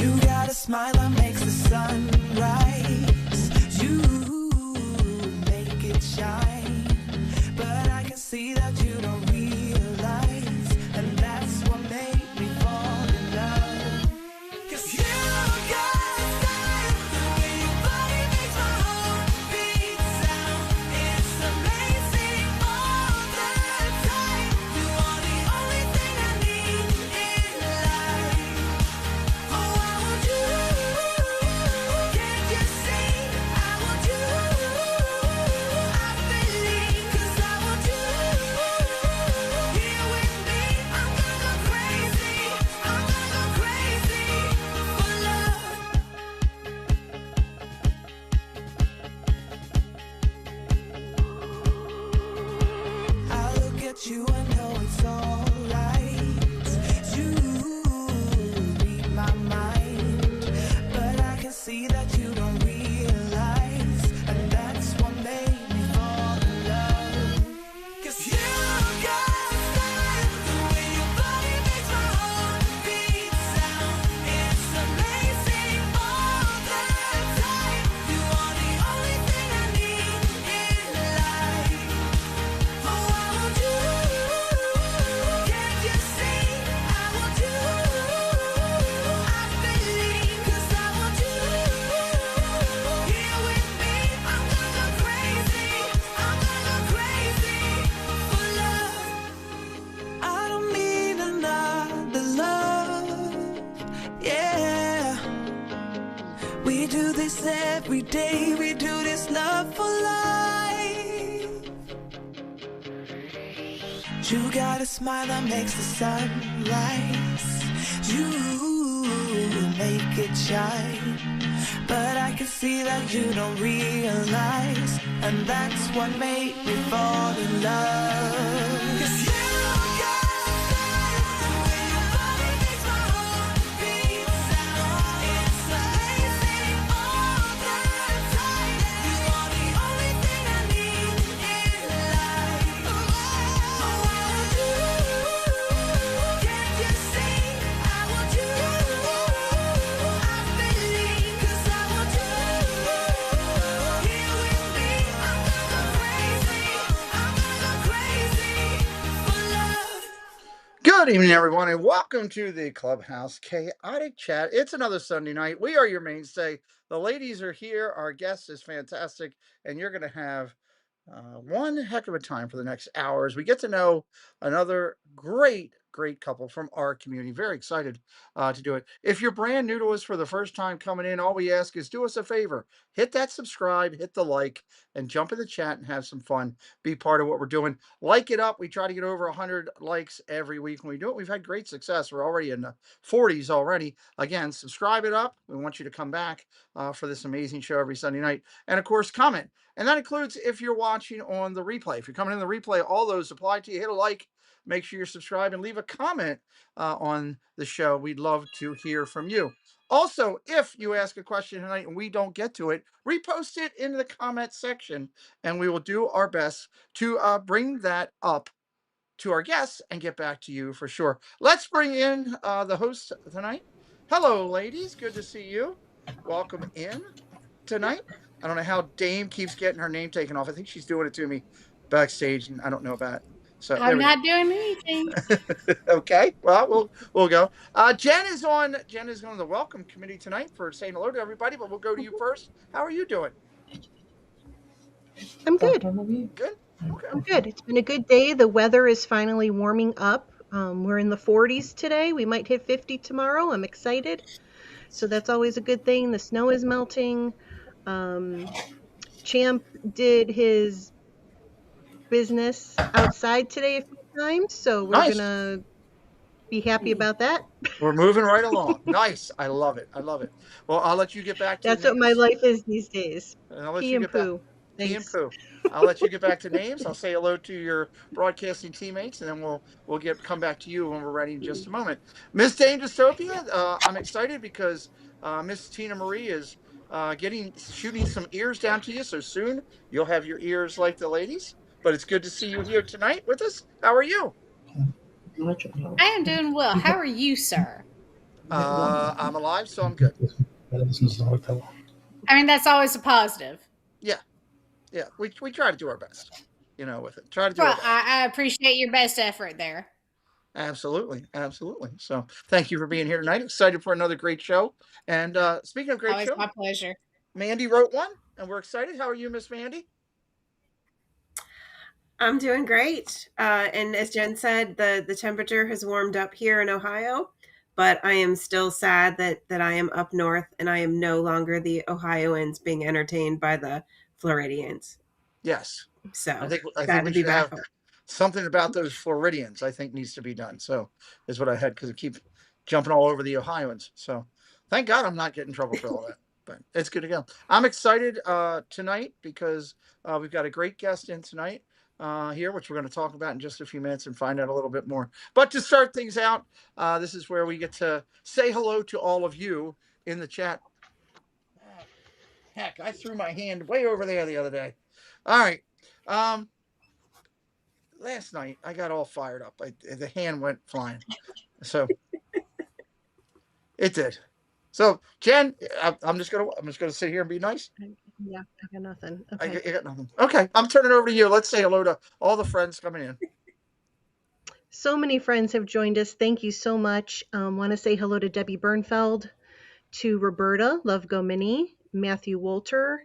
You got a smile that makes the sun rise. You make it shine. But I can see that you don't realize. And that's what made me fall in love. 'Cause you got a style, the way your body makes my heart beat sound. It's amazing all the time. You are the only thing I need in life. Oh, I want you. Can't you see? I want you. I believe 'cause I want you. Here with me, I'm gonna go crazy. I'm gonna go crazy for love. I look at you and know it's alright. You read my mind, but I can see that you don't realize, and that's what made me fall in love. 'Cause you got a style, the way your body makes my heart beat sound. It's amazing all the time. You are the only thing I need in life. Oh, I want you. Can't you see? I want you. I believe 'cause I want you. Here with me, I'm gonna go crazy. I'm gonna go crazy for love. I don't need another love. Yeah. We do this every day. We do this love for life. You got a smile that makes the sun rise. You make it shine. But I can see that you don't realize, and that's what made me fall in love. 'Cause you got a style, the way your body makes my heart beat sound. It's amazing all the time. You are the only thing I need in life. Oh, I want you. Can't you see? I want you. I believe 'cause I want you. Here with me, I'm gonna go crazy. I'm gonna go crazy for love. Good evening, everyone, and welcome to the Clubhouse Chaotic Chat. It's another Sunday night. We are your mainstay. The ladies are here. Our guest is fantastic, and you're going to have one heck of a time for the next hours. We get to know another great couple from our community. Very excited to do it. If you're brand new to us for the first time coming in, all we ask is do us a favor. Hit that subscribe, hit the like, and jump in the chat and have some fun. Be part of what we're doing. Like it up. We try to get over 100 likes every week when we do it. We've had great success. We're already in the 40s already. Again, subscribe it up. We want you to come back for this amazing show every Sunday night. And of course, comment. And that includes if you're watching on the replay. If you're coming in the replay, all those apply to you. Hit a like, make sure you're subscribed, and leave a comment on the show. We'd love to hear from you. Also, if you ask a question tonight and we don't get to it, repost it in the comment section, and we will do our best to bring that up to our guests and get back to you for sure. Let's bring in the host tonight. Hello, ladies. Good to see you. Welcome in tonight. I don't know how Dame keeps getting her name taken off. I think she's doing it to me backstage, and I don't know about it. So there I'm we not doing anything. go. Okay, well, we'll go. Jen is on the welcome committee tonight for saying hello to everybody, but we'll go to you first. How are you doing? I'm good. Good. Okay. I'm good. It's been a good day. The weather is finally warming up. We're in the 40s today. We might hit 50 tomorrow. I'm excited. So that's always a good thing. The snow is melting. Champ did his business outside today a few times, so we're Nice. gonna be happy about that. We're moving right along. Nice. I love it. Well, I'll let you get back to That's what my names. life is these days. And I'll let Pee you and get back. poo. Pee and Thanks. poo. I'll let you get back to names. I'll say hello to your broadcasting teammates, and then we'll come back to you when we're ready in just a moment. Miss Dame Dystopia, I'm excited because Miss Tina Marie is shooting some ears down to you. So soon you'll have your ears like the ladies. But it's good to see you here tonight with us. How are you? I am doing well. How are you, sir? I'm alive, so I'm good. I mean, that's always a positive. Yeah, yeah. We try to do our best, with it. Try to do our Well, best. I appreciate your best effort there. Absolutely, absolutely. So thank you for being here tonight. Excited for another great show. And speaking of great Always show, my pleasure. Mandy wrote one, and we're excited. How are you, Miss Mandy? I'm doing great. And as Jen said, the temperature has warmed up here in Ohio, but I am still sad that I am up north and I am no longer the Ohioans being entertained by the Floridians. Yes. I So think I think sad we to be should back have home. something about those Floridians. I think needs to be done. So is what I had because it keeps jumping all over the Ohioans. So thank God I'm not getting in trouble for all that. But it's good to go. I'm excited tonight because we've got a great guest in tonight here, which we're going to talk about in just a few minutes and find out a little bit more. But to start things out, this is where we get to say hello to all of you in the chat. Heck, I threw my hand way over there the other day. All right. Um, Last night I got all fired up. The hand went flying. So it did. So Jen, I'm just gonna sit here and be nice. Yeah, I got nothing. I Okay. got nothing. Okay, I'm turning it over to you. Let's say hello to all the friends coming in. So many friends have joined us. Thank you so much. Want to say hello to Debbie Bernfeld, to Roberta Love Go Mini, Matthew Wolter,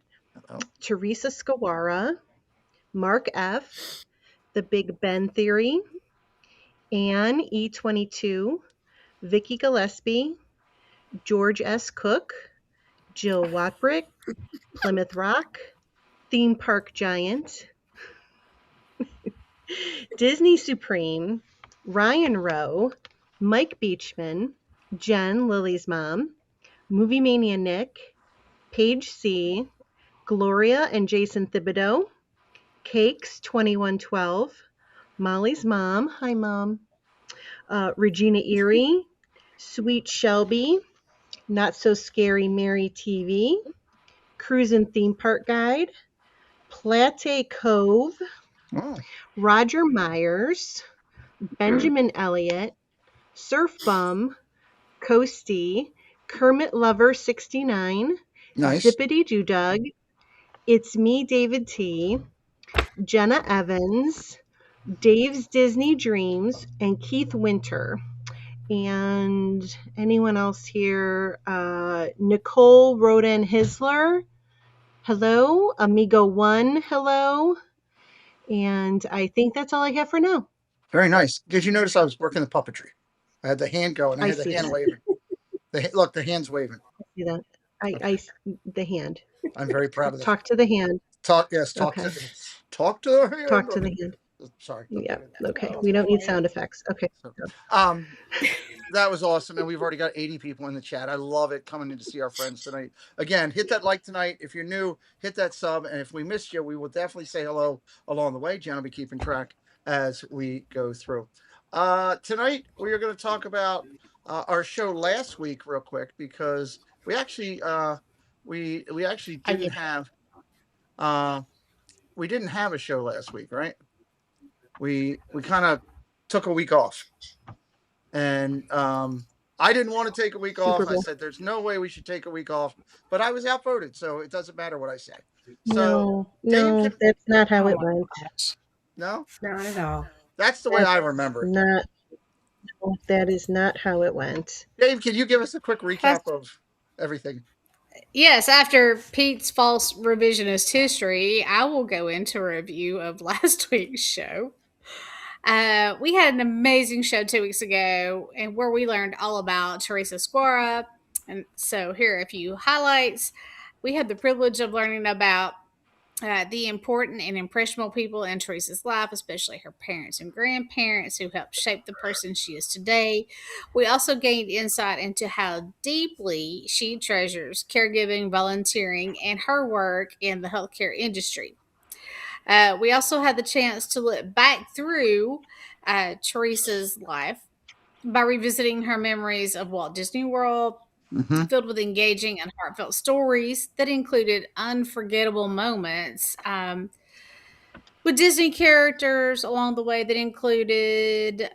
Oh, Teresa Skawara, Mark F., The Big Ben Theory, Anne E22, Vicky Gillespie, George S. Cook, Jill Watbrick, Plymouth Rock, Theme Park Giant, Disney Supreme, Ryan Rowe, Mike Beachman, Jen, Lily's mom, Movie Mania Nick, Paige C., Gloria and Jason Thibodeau, Cakes 2112, Molly's mom, hi mom, Regina Erie, Sweet Shelby, Not So Scary Mary TV, Cruisin' Theme Park Guide, Platte Cove, oh, Roger Myers, Benjamin Elliott, Surf Bum, Coasty, Kermit Lover 69, nice. Zippity Doo Dug, It's Me David T, Jenna Evans, Dave's Disney Dreams, and Keith Winter. And anyone else here? Nicole Roden Hisler, hello. Amigo One, hello. And I think that's all I have for now. Very nice. Did you notice I was working the puppetry? I had the hand going. I I had the see hand that. waving. Look, the hand's waving. I see that. The hand. I'm very proud of this. Talk to the hand. Talk Okay. talk to the hand. Talk to the hand. Sorry. Yeah. Okay. We don't need sound effects. Okay. Um, that was awesome, and we've already got 80 people in the chat. I love it coming in to see our friends tonight. Again, hit that like tonight. If you're new, hit that sub, and if we missed you, we will definitely say hello along the way. Jen will be keeping track as we go through. Tonight we are going to talk about our show last week real quick because we actually we actually didn't have we didn't have a show last week, right? We kind of took a week off, and I didn't want to take a week off. I said there's no way we should take a week off, but I was outvoted, so it doesn't matter what I say. So no, that's not how it went. No, Not at all. That's the way I remember it. No, that is not how it went. Dave, can you give us a quick recap of everything? Yes, after Pete's false revisionist history, I will go into a review of last week's show. We had an amazing show 2 weeks ago, and where we learned all about Teresa Squara. And so here are a few highlights. We had the privilege of learning about the important and impressionable people in Teresa's life, especially her parents and grandparents who helped shape the person she is today. We also gained insight into how deeply she treasures caregiving, volunteering, and her work in the healthcare industry. We also had the chance to look back through Teresa's life by revisiting her memories of Walt Disney World, filled with engaging and heartfelt stories that included unforgettable moments with Disney characters along the way that included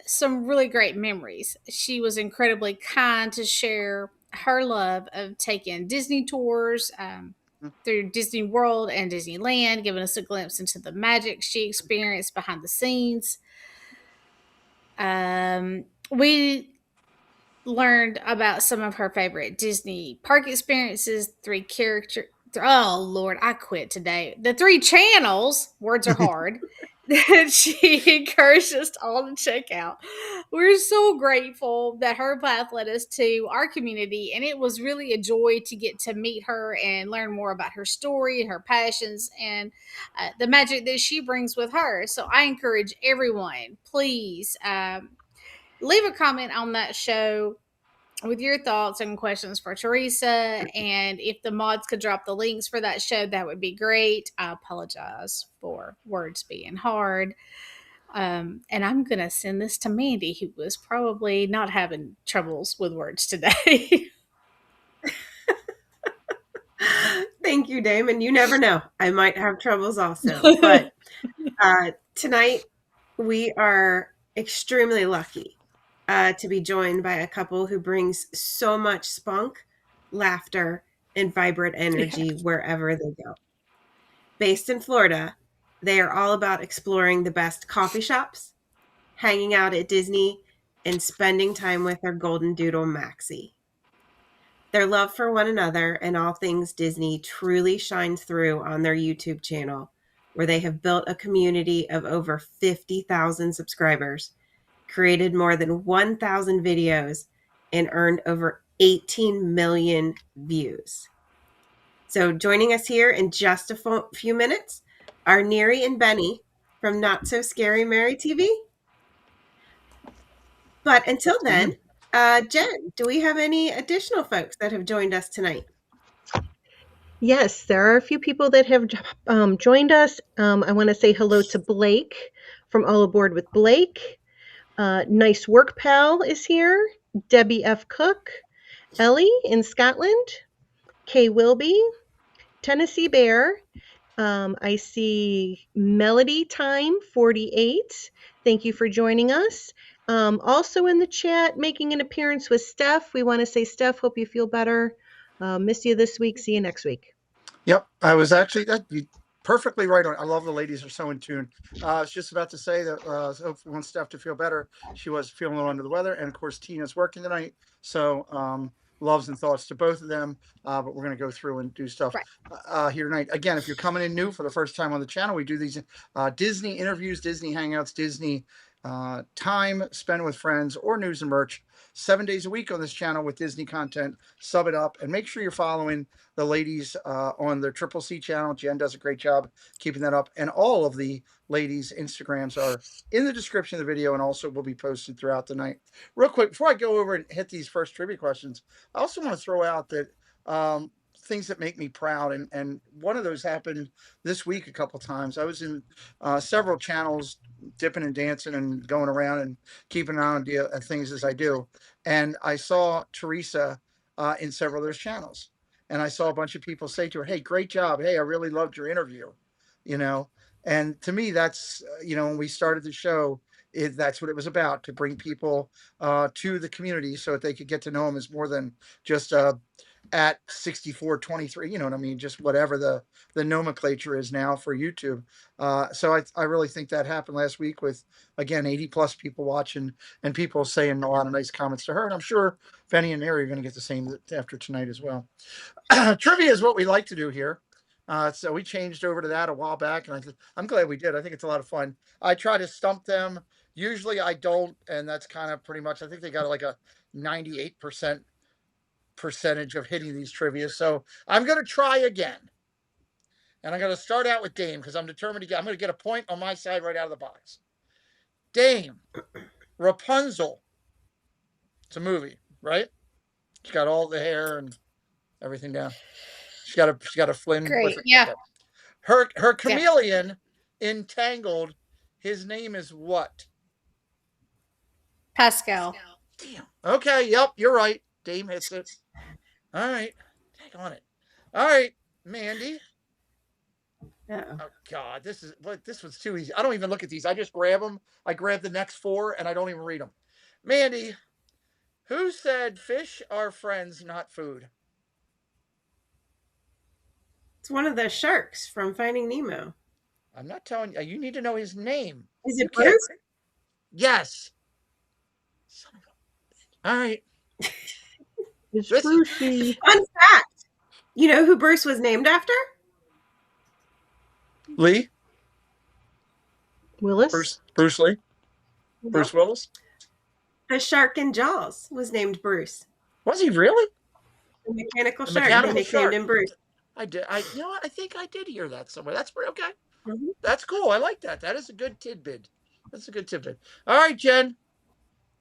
some really great memories. She was incredibly kind to share her love of taking Disney tours through Disney World and Disneyland, giving us a glimpse into the magic she experienced behind the scenes. We learned about some of her favorite Disney park experiences, three character. Oh Lord, I quit today. The three channels, words are hard, that she encouraged us all to check out. We're so grateful that her path led us to our community, and it was really a joy to get to meet her and learn more about her story and her passions and the magic that she brings with her. So I encourage everyone, please leave a comment on that show with your thoughts and questions for Teresa. And if the mods could drop the links for that show, that would be great. I apologize for words being hard. And I'm going to send this to Mandy, who was probably not having troubles with words today. Thank you, Damon. You never know. I might have troubles also. But tonight, we are extremely lucky to be joined by a couple who brings so much spunk, laughter, and vibrant energy wherever they go. Based in Florida, they are all about exploring the best coffee shops, hanging out at Disney, and spending time with their golden doodle, Maxie. Their love for one another and all things Disney truly shines through on their YouTube channel, where they have built a community of over 50,000 subscribers, created more than 1,000 videos, and earned over 18 million views. So joining us here in just a few minutes are Neri and Benny from Not So Scary Mary TV. But until then, Jen, do we have any additional folks that have joined us tonight? Yes, there are a few people that have joined us. I want to say hello to Blake from All Aboard with Blake. Nice Work Pal is here. Debbie F. Cook. Ellie in Scotland. Kay Wilby. Tennessee Bear. I see Melody Time 48. Thank you for joining us. Also in the chat, making an appearance with Steph. We want to say, Steph, hope you feel better. Miss you this week. See you next week. Yep, I was actually perfectly right on. I love the ladies are so in tune. I was just about to say that hopefully wants Steph to feel better. She was feeling a little under the weather, and of course Tina's working tonight, so loves and thoughts to both of them. But we're going to go through and do stuff here tonight. Again, if you're coming in new for the first time on the channel, we do these Disney interviews, Disney hangouts, Disney time spent with friends, or news and merch 7 days a week on this channel with Disney content. Sub it up and make sure you're following the ladies on their Triple C channel. Jen does a great job keeping that up, and all of the ladies' Instagrams are in the description of the video and also will be posted throughout the night. Real quick, before I go over and hit these first trivia questions, I also want to throw out that things that make me proud, and one of those happened this week a couple times. I was in several channels dipping and dancing and going around and keeping an eye on things as I do, and I saw Teresa in several of those channels, and I saw a bunch of people say to her, "Hey, great job. Hey, I really loved your interview," you know. And to me, that's when we started the show, that's what it was about, to bring people to the community so that they could get to know them as more than just at 6423, you know what I mean? Just whatever the nomenclature is now for YouTube. So I really think that happened last week with, again, 80 plus people watching and people saying a lot of nice comments to her. And I'm sure Benny and Mary are going to get the same after tonight as well. Trivia is what we like to do here. So we changed over to that a while back, and I'm glad we did. I think it's a lot of fun. I try to stump them. Usually I don't, and that's kind of pretty much, I think they got like a 98% percentage of hitting these trivia. So I'm going to try again. And I'm going to start out with Dame because I'm determined I'm going to get a point on my side right out of the box. Dame, Rapunzel. It's a movie, right? She's got all the hair and everything down. She's got a Flynn. Great, yeah. Her chameleon in Tangled, his name is what? Pascal. Damn. Okay, yep, you're right. Dame hits it. All right. Take on it. All right, Mandy. Uh-oh. Oh God, this was too easy. I don't even look at these. I just grab them. I grab the next four, and I don't even read them. Mandy, who said fish are friends, not food? It's one of the sharks from Finding Nemo. I'm not telling you. You need to know his name. Is You it can't. Bruce? Yes. Son of a... All right. It's This is Brucey. Fun fact. You know who Bruce was named after? Lee. Willis. Bruce Lee. Nope. Bruce Willis. The shark in Jaws was named Bruce. Was he really? The mechanical The shark. mechanical They nicknamed shark. him Bruce. I did. You know what? I think I did hear that somewhere. That's pretty okay. Mm-hmm. That's cool. I like that. That is a good tidbit. That's a good tidbit. All right, Jen.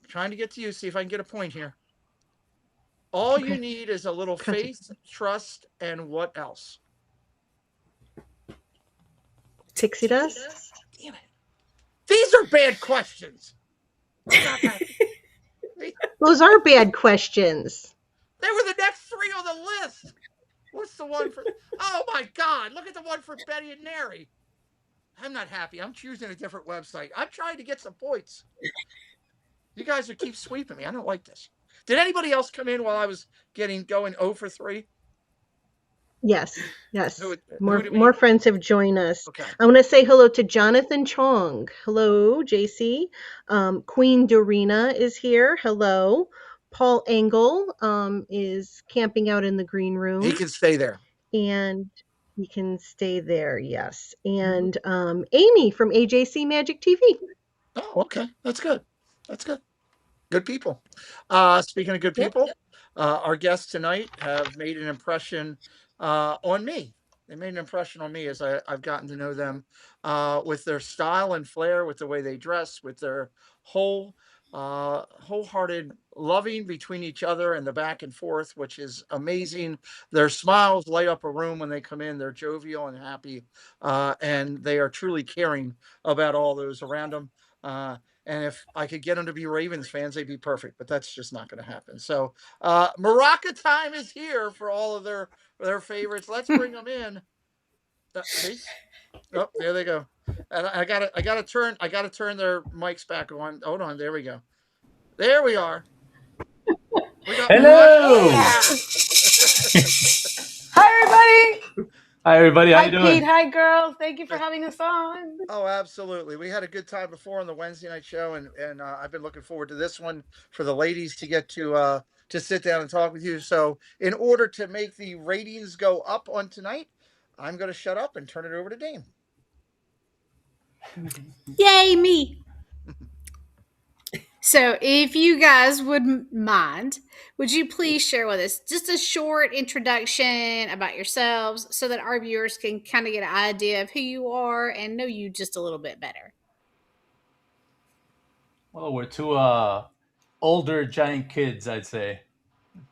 Trying to get to you. See if I can get a point here. All you need is a little faith, trust, and what else? Pixie dust. Damn it. These are bad questions. Those are bad questions. They were the next three on the list. What's the one for? Oh my God! Look at the one for Betty and Nary. I'm not happy. I'm choosing a different website. I'm trying to get some points. You guys are keep sweeping me. I don't like this. Did anybody else come in while I was going 0 for 3? Yes. Who More friends have joined us. Okay. I want to say hello to Jonathan Chong. Hello, JC. Queen Dorina is here. Hello. Paul Engel is camping out in the green room. He can stay there. And he can stay there, yes. And Amy from AJC Magic TV. Oh, okay. That's good. That's good. Good people. Speaking of good people, our guests tonight have made an impression on me. They made an impression on me as I've gotten to know them with their style and flair, with the way they dress, with their wholehearted loving between each other and the back and forth, which is amazing. Their smiles light up a room when they come in. They're jovial and happy, and they are truly caring about all those around them. And if I could get them to be Ravens fans, they'd be perfect, but that's just not going to happen. So Maraca time is here for all of their favorites. Let's bring them in. See? Oh, there they go. And I gotta turn their mics back on. Hold on, there we go. There we are. We got Hello. Hi, everybody. Hi, everybody. How Hi, you doing? Pete. Hi, girls. Thank you for having us on. Oh, absolutely. We had a good time before on the Wednesday night show, and I've been looking forward to this one for the ladies to get to sit down and talk with you. So, in order to make the ratings go up on tonight, I'm going to shut up and turn it over to Dame. Yay, me. So, if you guys would mind, would you please share with us just a short introduction about yourselves so that our viewers can kind of get an idea of who you are and know you just a little bit better? Well, we're two older giant kids, I'd say.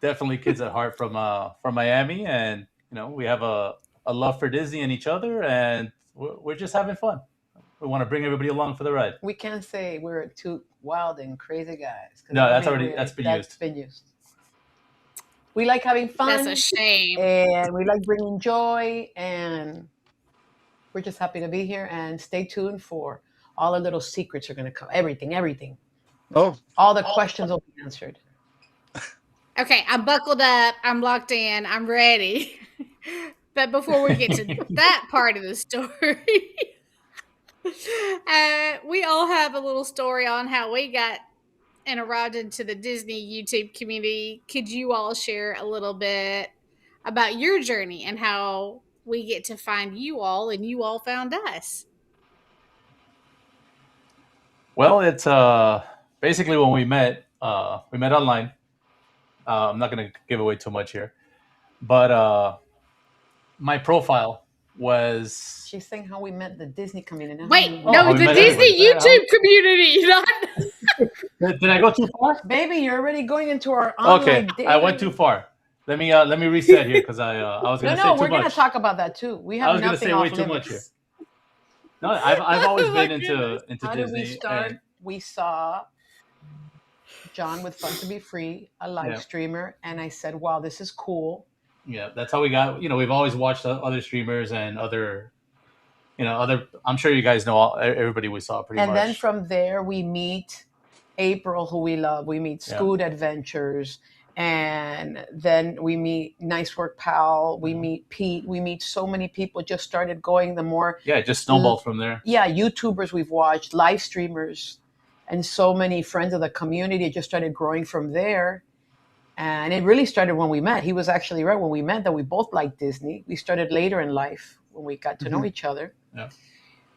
Definitely kids at heart from Miami, and we have a love for Disney and each other, and we're just having fun. We want to bring everybody along for the ride. We can't say we're two wild and crazy guys. No, that's been used. We like having fun. That's a shame. And we like bringing joy, and we're just happy to be here. And stay tuned for all the little secrets are going to come. Everything. Oh, all the questions will be answered. Okay, I'm buckled up. I'm locked in. I'm ready. But before we get to that part of the story, we all have a little story on how we got and arrived into the Disney YouTube community. Could you all share a little bit about your journey and how we get to find you all and you all found us? Well, it's basically when we met online. I'm not going to give away too much here, but my profile was... She's saying how we met the Disney community. Wait, no, the Disney YouTube community. Did I go too far? Baby, you're already going into our online Okay, I went too far. Let me reset here because I was going to say too much. No, we're going to talk about that too. We have nothing off limits. Way too much here. No, I've always been into how Disney. Did we start? We saw John with Fun to Be Free, a live streamer, and I said, "Wow, this is cool." Yeah, that's how we got. We've always watched other streamers and other I'm sure you guys know everybody we saw pretty much. And then from there, we meet April, who we love. We meet Scoot Adventures. And then we meet Nice Work Pal. We meet Pete. We meet so many people. Just started going. The more it just snowballed from there. Yeah, YouTubers we've watched, live streamers, and so many friends of the community. It just started growing from there. And it really started when we met. He was actually right when we met that we both liked Disney. We started later in life when we got to know each other. Yeah.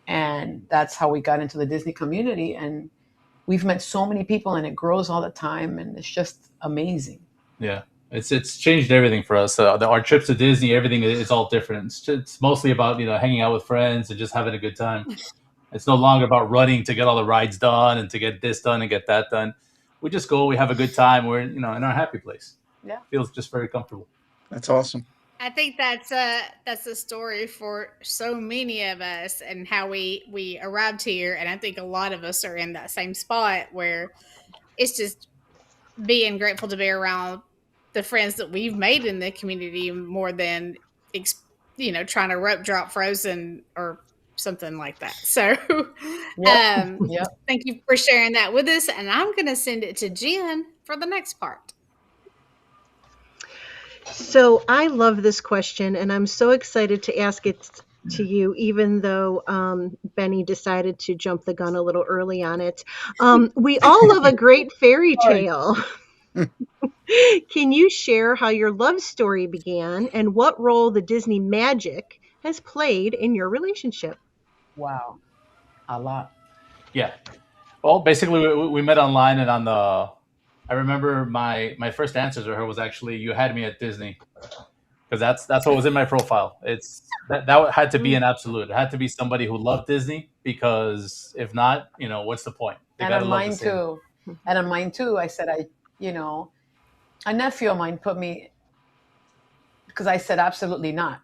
And that's how we got into the Disney community. And we've met so many people, and it grows all the time, and it's just amazing. Yeah, it's changed everything for us. Our trips to Disney, everything is all different. It's mostly about hanging out with friends and just having a good time. It's no longer about running to get all the rides done and to get this done and get that done. We just go, we have a good time. We're in our happy place. Yeah, feels just very comfortable. That's awesome. I think that's a story for so many of us, and how we arrived here. And I think a lot of us are in that same spot where it's just being grateful to be around the friends that we've made in the community more than trying to rope drop Frozen or something like that. So thank you for sharing that with us, and I'm going to send it to Jen for the next part. So I love this question, and I'm so excited to ask it to you, even though Benny decided to jump the gun a little early on it. We all love a great fairy tale. Can you share how your love story began and what role the Disney magic has played in your relationship? Wow, a lot. Yeah. Well, basically, we met online, and I remember my first answer to her was actually, "You had me at Disney," because that's what was in my profile. That had to be an absolute. It had to be somebody who loved Disney, because if not, what's the point? They and on mine too. And on mine too, I said a nephew of mine put me, because I said absolutely not.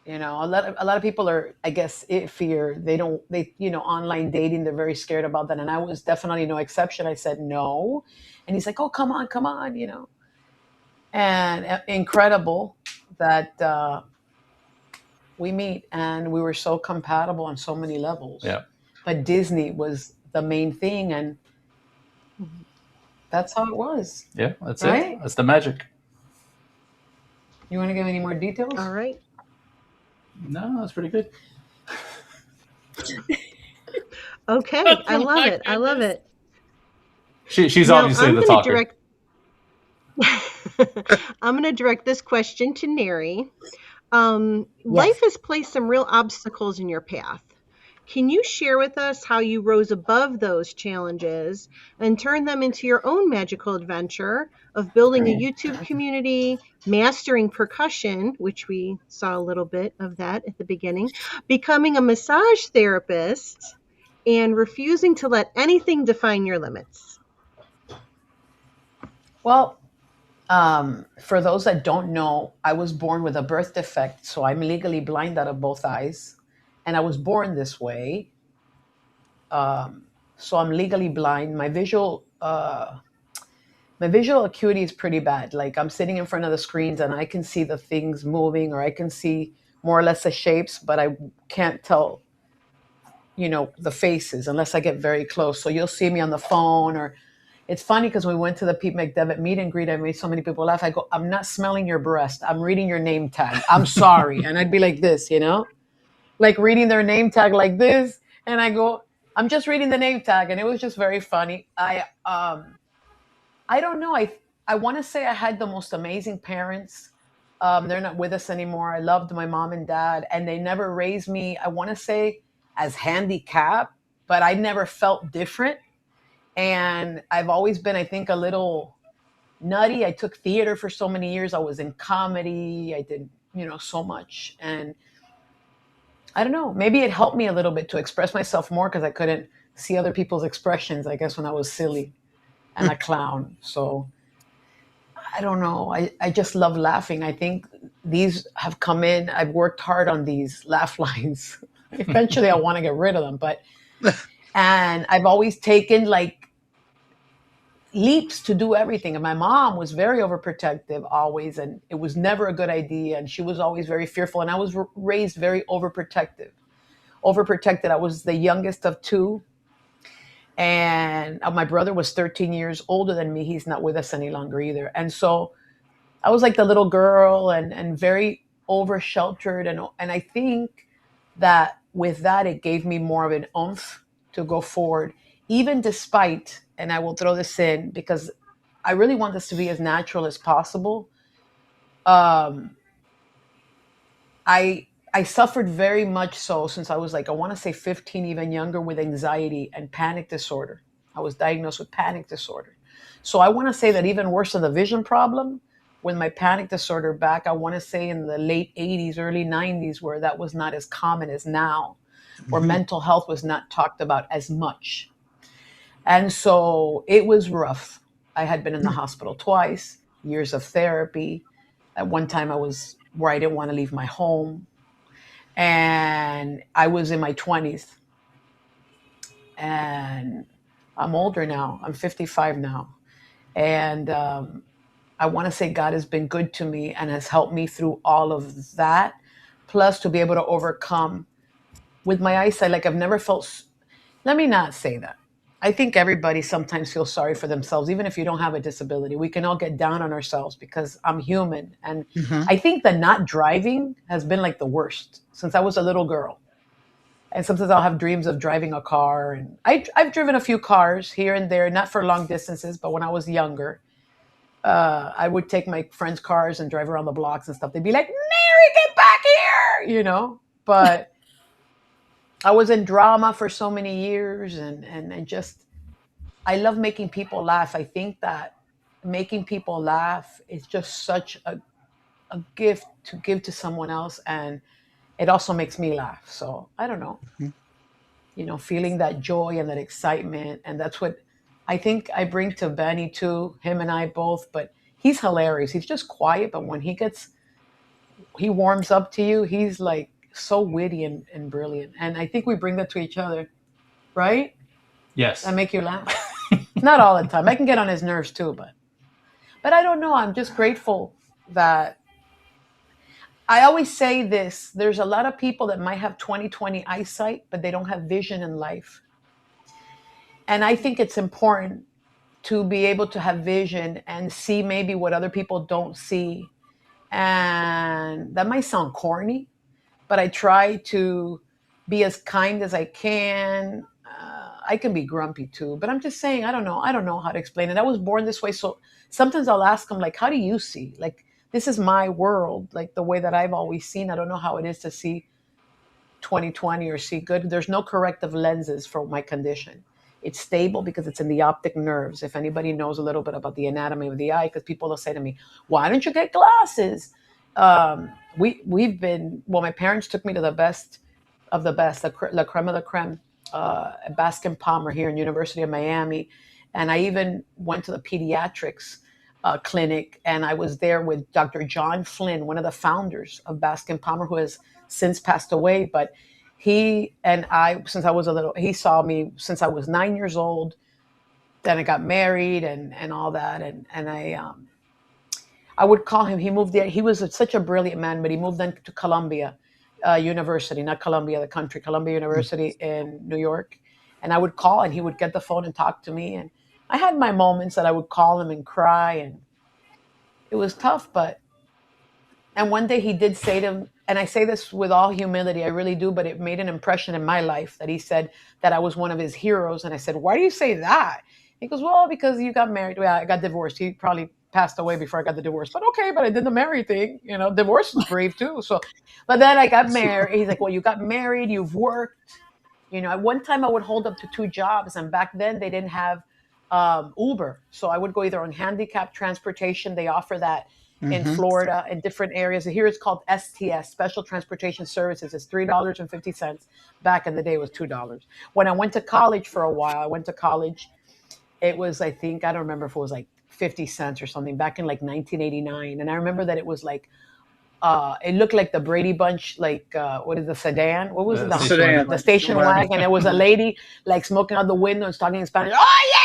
A lot of people are, I guess, fear. They online dating, they're very scared about that. And I was definitely no exception. I said no. And he's like, "Oh, come on. And incredible that we meet, and we were so compatible on so many levels. Yeah. But Disney was the main thing, and that's how it was. Yeah, that's right? it. That's the magic. You want to give any more details? All right. No, that's pretty good. Okay, I love it. I love it. She's obviously the talker. I'm going to direct this question to Neri. Life has placed some real obstacles in your path. Can you share with us how you rose above those challenges and turned them into your own magical adventure of building a YouTube community, mastering percussion, which we saw a little bit of that at the beginning, becoming a massage therapist, and refusing to let anything define your limits? Well, for those that don't know, I was born with a birth defect, so I'm legally blind out of both eyes. And I was born this way. So I'm legally blind. My visual acuity is pretty bad. Like, I'm sitting in front of the screens and I can see the things moving, or I can see more or less the shapes, but I can't tell, the faces unless I get very close. So you'll see me on the phone, or it's funny because when we went to the Pete McDevitt meet and greet, I made so many people laugh. I go, "I'm not smelling your breast. I'm reading your name tag. I'm sorry." And I'd be like this, like reading their name tag like this. And I go, "I'm just reading the name tag." And it was just very funny. I don't know. I want to say I had the most amazing parents. They're not with us anymore. I loved my mom and dad, and they never raised me, I want to say, as handicapped, but I never felt different. And I've always been, I think, a little nutty. I took theater for so many years. I was in comedy. I did, so much. And I don't know, maybe it helped me a little bit to express myself more, because I couldn't see other people's expressions, I guess, when I was silly and a clown. So I don't know. I just love laughing. I think these have come in. I've worked hard on these laugh lines. Eventually I want to get rid of them, and I've always taken leaps to do everything. And my mom was very overprotective always, and it was never a good idea. And she was always very fearful. And I was raised very overprotective. overprotected. I was the youngest of two, and my brother was 13 years older than me. He's not with us any longer either. And so I was like the little girl and very over sheltered. And I think that with that, it gave me more of an oomph to go forward, even despite, and I will throw this in because I really want this to be as natural as possible. I suffered very much so since I was like, I want to say 15, even younger, with anxiety and panic disorder. I was diagnosed with panic disorder. So I want to say that even worse than the vision problem, with my panic disorder back, I want to say in the late 80s, early 90s, where that was not as common as now, where mental health was not talked about as much. And so it was rough. I had been in the hospital twice, years of therapy. At one time, I was where I didn't want to leave my home. And I was in my 20s. And I'm older now. I'm 55 now. And I want to say God has been good to me and has helped me through all of that. Plus, to be able to overcome with my eyesight, like I've never felt. Let me not say that. I think everybody sometimes feels sorry for themselves, even if you don't have a disability. We can all get down on ourselves because I'm human. And I think that not driving has been like the worst since I was a little girl. And sometimes I'll have dreams of driving a car. And I've driven a few cars here and there, not for long distances, but when I was younger, I would take my friends' cars and drive around the blocks and stuff. They'd be like, Mary, get back here, But I was in drama for so many years and just, I love making people laugh. I think that making people laugh is just such a gift to give to someone else. And it also makes me laugh. So I don't know, feeling that joy and that excitement. And that's what I think I bring to Benny too, him and I both. But he's hilarious. He's just quiet. But when he warms up to you, he's like so witty and brilliant. And I think we bring that to each other, right? Yes. I make you laugh. Not all the time. I can get on his nerves too, but I don't know. I'm just grateful that I always say this. There's a lot of people that might have 20/20 eyesight, but they don't have vision in life. And I think it's important to be able to have vision and see maybe what other people don't see. And that might sound corny, but I try to be as kind as I can. I can be grumpy too, but I'm just saying, I don't know how to explain it. I was born this way. So sometimes I'll ask them, like, how do you see? Like, this is my world, like the way that I've always seen. I don't know how it is to see 20/20 or see good. There's no corrective lenses for my condition. It's stable because it's in the optic nerves. If anybody knows a little bit about the anatomy of the eye, because people will say to me, why don't you get glasses? My parents took me to the best of the best, the creme of the creme, Baskin Palmer here in University of Miami. And I even went to the pediatrics clinic, and I was there with Dr. John Flynn, one of the founders of Baskin Palmer, who has since passed away. But he and I, since I was he saw me since I was 9 years old. Then I got married and all that. And I would call him. He moved there. He was such a brilliant man, but he moved then to Columbia University, not Columbia, the country, Columbia University in New York. And I would call, and he would get the phone and talk to me. And I had my moments that I would call him and cry, and it was tough. And one day he did say to him, and I say this with all humility, I really do, but it made an impression in my life that he said that I was one of his heroes. And I said, why do you say that? He goes, well, because you got married. Well, I got divorced. He probably passed away before I got the divorce. But okay, but I did the married thing. Divorce is brave too. So, but then I got married. He's like, well, you got married, you've worked. At one time I would hold up to 2 jobs. And back then they didn't have Uber. So I would go either on handicapped transportation. They offer that in Florida in different areas. Here it's called STS, Special Transportation Services. It's $3.50. Back in the day, it was $2. When I went to college for a while, it was, I think, I don't remember if it was like 50 cents or something back in like 1989. And I remember that it was like, it looked like the Brady Bunch, like, what is the sedan? What was it? The sedan. The station wagon. It was a lady like smoking out the window and talking in Spanish. Oh, yeah!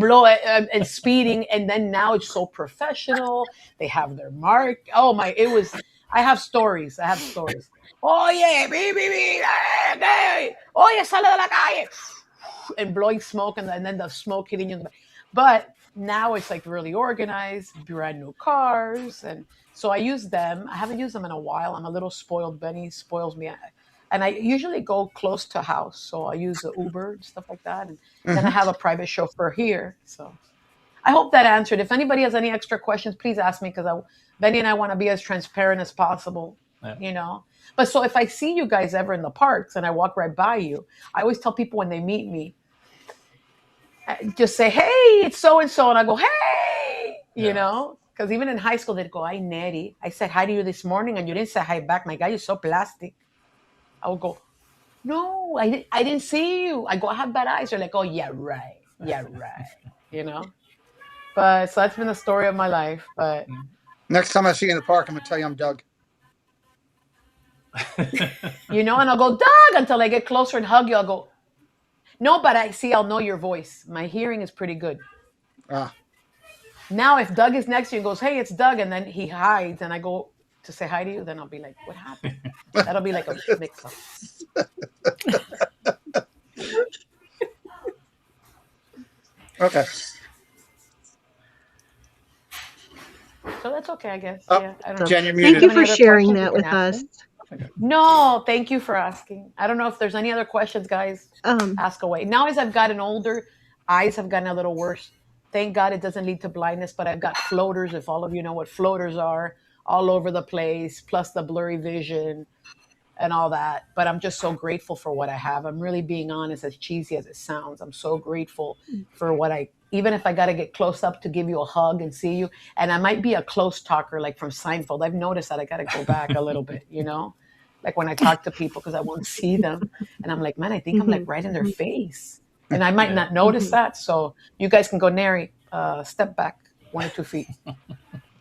Blow it and speeding. And then now it's so professional. They have their mark. Oh, my. I have stories. Oye, oye, sale de la calle, and blowing smoke, and then the smoke hitting you in the back. But now it's like really organized, brand new cars, and so I use them. I haven't used them in a while. I'm a little spoiled. Benny spoils me. And I usually go close to house, so I use the Uber and stuff like that. And then I have a private chauffeur here. So I hope that answered. If anybody has any extra questions, please ask me, because Benny and I want to be as transparent as possible, you know. But so if I see you guys ever in the parks and I walk right by you, I always tell people when they meet me, just say, hey, it's so-and-so. And I go, hey, you know, because even in high school, they'd go, hi, Nettie. I said hi to you this morning and you didn't say hi back. My God, you're so plastic. I would go, no, I didn't see you. I go, I have bad eyes. You're like, oh, yeah, right. You know? But so that's been the story of my life. But next time I see you in the park, I'm going to tell you I'm Doug. You know, and I'll go, Doug, until I get closer and hug you. I'll go, no, but I'll know your voice. My hearing is pretty good. Now, if Doug is next to you and goes, hey, it's Doug, and then he hides, and I go to say hi to you, then I'll be like, what happened? That'll be like a mix-up. Okay. So that's okay, I guess. Oh, yeah, I don't Jen, know. you're muted. Thank you for sharing that with us. No, thank you for asking. I don't know if there's any other questions, guys. Ask away. Now, as I've gotten older, eyes have gotten a little worse. Thank God it doesn't lead to blindness, but I've got floaters, if all of you know what floaters are, all over the place, plus the blurry vision and all that. But I'm just so grateful for what I have. I'm really being honest, as cheesy as it sounds. I'm so grateful for what even if I got to get close up to give you a hug and see you, and I might be a close talker, like from Seinfeld. I've noticed that I got to go back a little bit, you know, like when I talk to people, because I won't see them. And I'm like, man, I think I'm like right in their face. And I might not notice that. So you guys can go, Neri, step back 1 or 2 feet.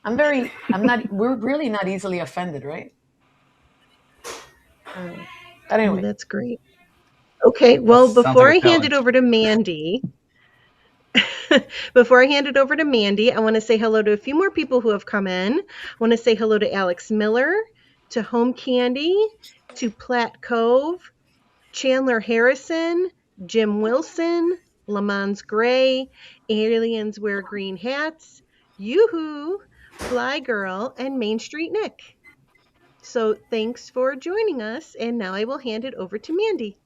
We're really not easily offended, right? But anyway. That's great. Okay, well, before I hand it over to Mandy, I want to say hello to a few more people who have come in. I want to say hello to Alex Miller, to Home Candy, to Platt Cove, Chandler Harrison, Jim Wilson, Lamons Gray, Aliens Wear Green Hats, Yoo-Hoo, Fly Girl, and Main Street Nick. So thanks for joining us, and now I will hand it over to Mandy.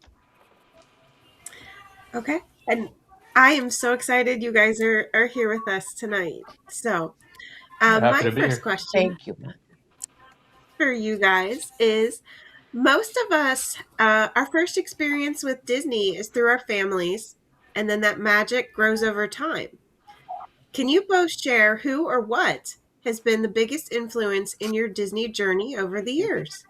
Okay, and I am so excited you guys are here with us tonight. So my first question Thank you, for you guys is, most of us, our first experience with Disney is through our families, and then that magic grows over time. Can you both share who or what has been the biggest influence in your Disney journey over the years?